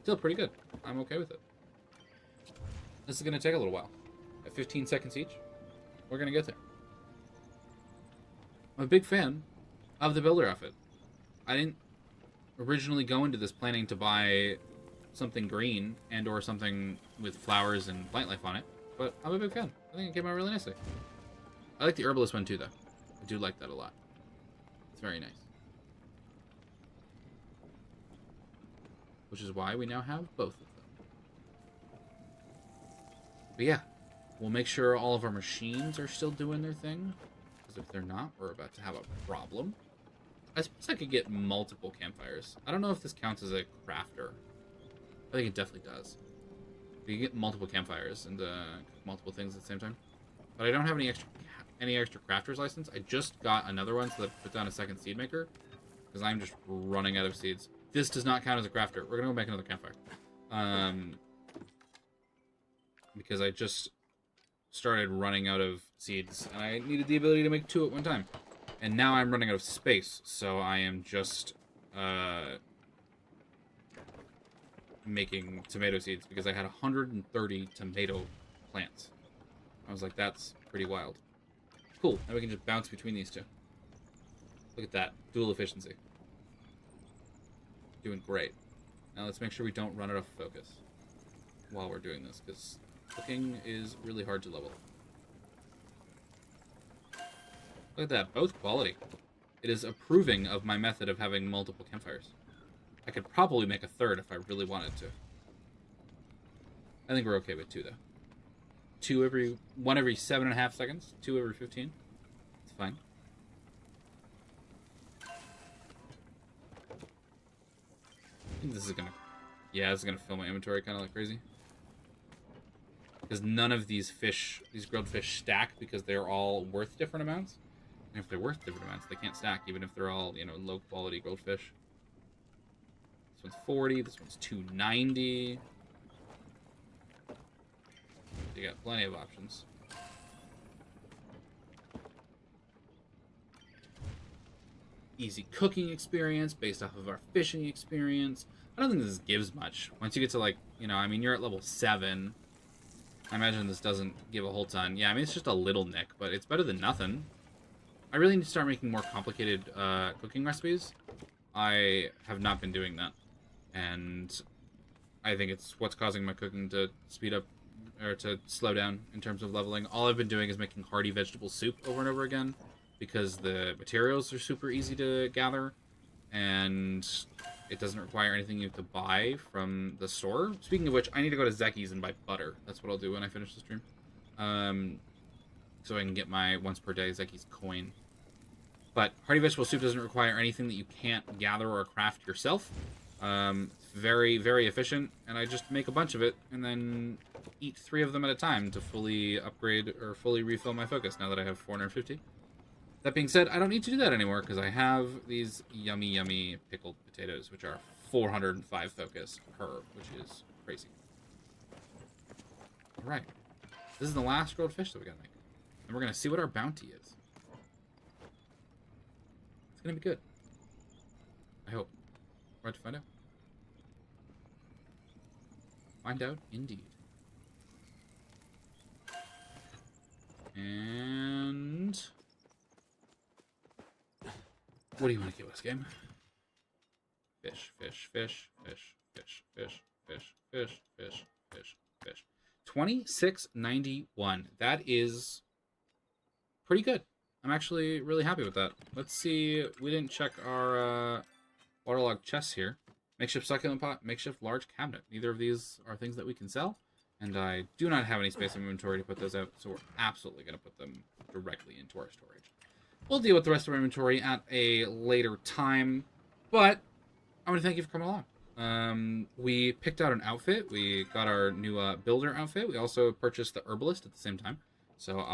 Still pretty good. I'm okay with it. This is going to take a little while. At 15 seconds each, we're going to get there. I'm a big fan of the builder outfit. I didn't originally go into this planning to buy something green and or something with flowers and plant life on it, but I'm a big fan. I think it came out really nicely. I like the herbalist one too, though. I do like that a lot. It's very nice. Which is why we now have both of them. But yeah, we'll make sure all of our machines are still doing their thing. If they're not, we're about to have a problem. I suppose I could get multiple campfires. I don't know if this counts as a crafter. I think it definitely does. You can get multiple campfires and cook multiple things at the same time. But I don't have any extra crafter's license. I just got another one so that I put down a second seed maker. Because I'm just running out of seeds. This does not count as a crafter. We're going to go make another campfire. Because I just started running out of seeds, and I needed the ability to make 2 at one time. And now I'm running out of space, so I am just making tomato seeds because I had 130 tomato plants. I was like, that's pretty wild. Cool, now we can just bounce between these 2. Look at that, dual efficiency. Doing great. Now let's make sure we don't run out of focus while we're doing this, because cooking is really hard to level. Look at that, both quality. It is approving of my method of having multiple campfires. I could probably make a 3rd if I really wanted to. I think we're okay with 2 though. 1 every 7.5 seconds, 2 every 15. It's fine. I think this is gonna... yeah, this is gonna fill my inventory kind of like crazy. Because none of these fish, these grilled fish, stack because they're all worth different amounts. And if they're worth different amounts, they can't stack, even if they're all, you know, low quality grilled fish. This one's 40, this one's 290. You got plenty of options. Easy cooking experience based off of our fishing experience. I don't think this gives much. Once you get to, like, you know, I mean, you're at level 7. I imagine this doesn't give a whole ton. Yeah, I mean, it's just a little nick, but it's better than nothing. I really need to start making more complicated cooking recipes. I have not been doing that. And I think it's what's causing my cooking to speed up, or to slow down in terms of leveling. All I've been doing is making hearty vegetable soup over and over again, because the materials are super easy to gather, and it doesn't require anything you have to buy from the store. Speaking of which, I need to go to Zeki's and buy butter. That's what I'll do when I finish the stream. So I can get my once per day Zeki's coin. But hearty vegetable soup doesn't require anything that you can't gather or craft yourself. It's very, very efficient, and I just make a bunch of it and then eat 3 of them at a time to fully upgrade or fully refill my focus now that I have 450. That being said, I don't need to do that anymore because I have these yummy, yummy pickled potatoes, which are 405 focus per, which is crazy. All right. This is the last grilled fish that we gotta make. And we're gonna see what our bounty is. It's gonna be good. I hope. We're about to find out. Find out, indeed. And... what do you want to give us, game? Fish, fish, fish, fish, fish, fish, fish, fish, fish, fish, fish. 2691. That is pretty good. I'm actually really happy with that. Let's see. We didn't check our waterlogged chests here. Makeshift succulent pot, makeshift large cabinet. Neither of these are things that we can sell. And I do not have any space in inventory to put those out, so we're absolutely going to put them directly into our storage. We'll deal with the rest of our inventory at a later time, but I want to thank you for coming along. We picked out an outfit. We got our new builder outfit. We also purchased the herbalist at the same time. So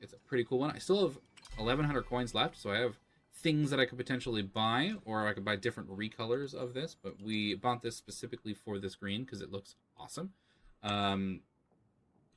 it's a pretty cool one. I still have 1,100 coins left, so I have things that I could potentially buy, or I could buy different recolors of this, but we bought this specifically for this green because it looks awesome. And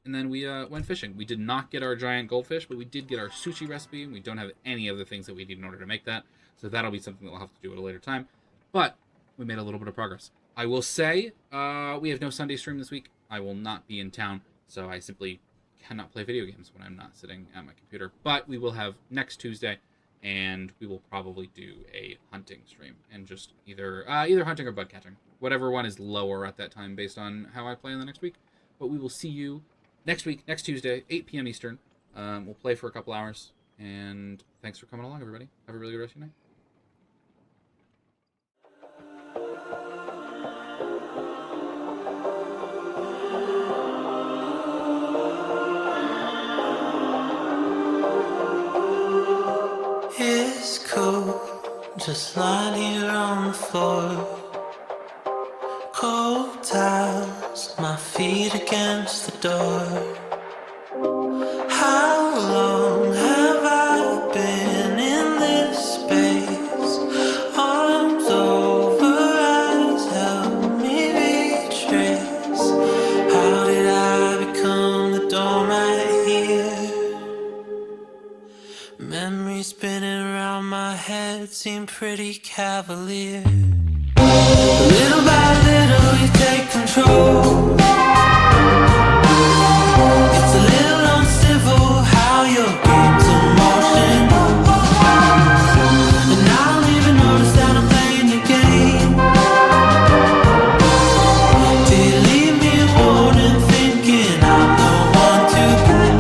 then we went fishing. We did not get our giant goldfish, but we did get our sushi recipe, and we don't have any of the things that we need in order to make that, so that'll be something that we'll have to do at a later time. But we made a little bit of progress. I will say we have no Sunday stream this week. I will not be in town, so I simply cannot play video games when I'm not sitting at my computer. But we will have next Tuesday, and we will probably do a hunting stream, and just either hunting or bud catching. Whatever one is lower at that time based on how I play in the next week. But we will see you next week, next Tuesday, 8 p.m. Eastern. We'll play for a couple hours, and thanks for coming along, everybody. Have a really good rest of your night. It's cold, just lying here on the floor. Cold towels, my feet against the door. How long have I been in this space? Arms over eyes, help me retrace. How did I become the doormat here? Memories spinning around my head seem pretty cavalier. Little by little you take control. It's a little uncivil how your game's in motion. And I don't even notice that I'm playing your game. Do you leave me a warning thinking I'm the one to blame?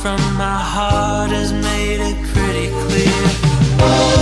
From my heart has made it pretty clear.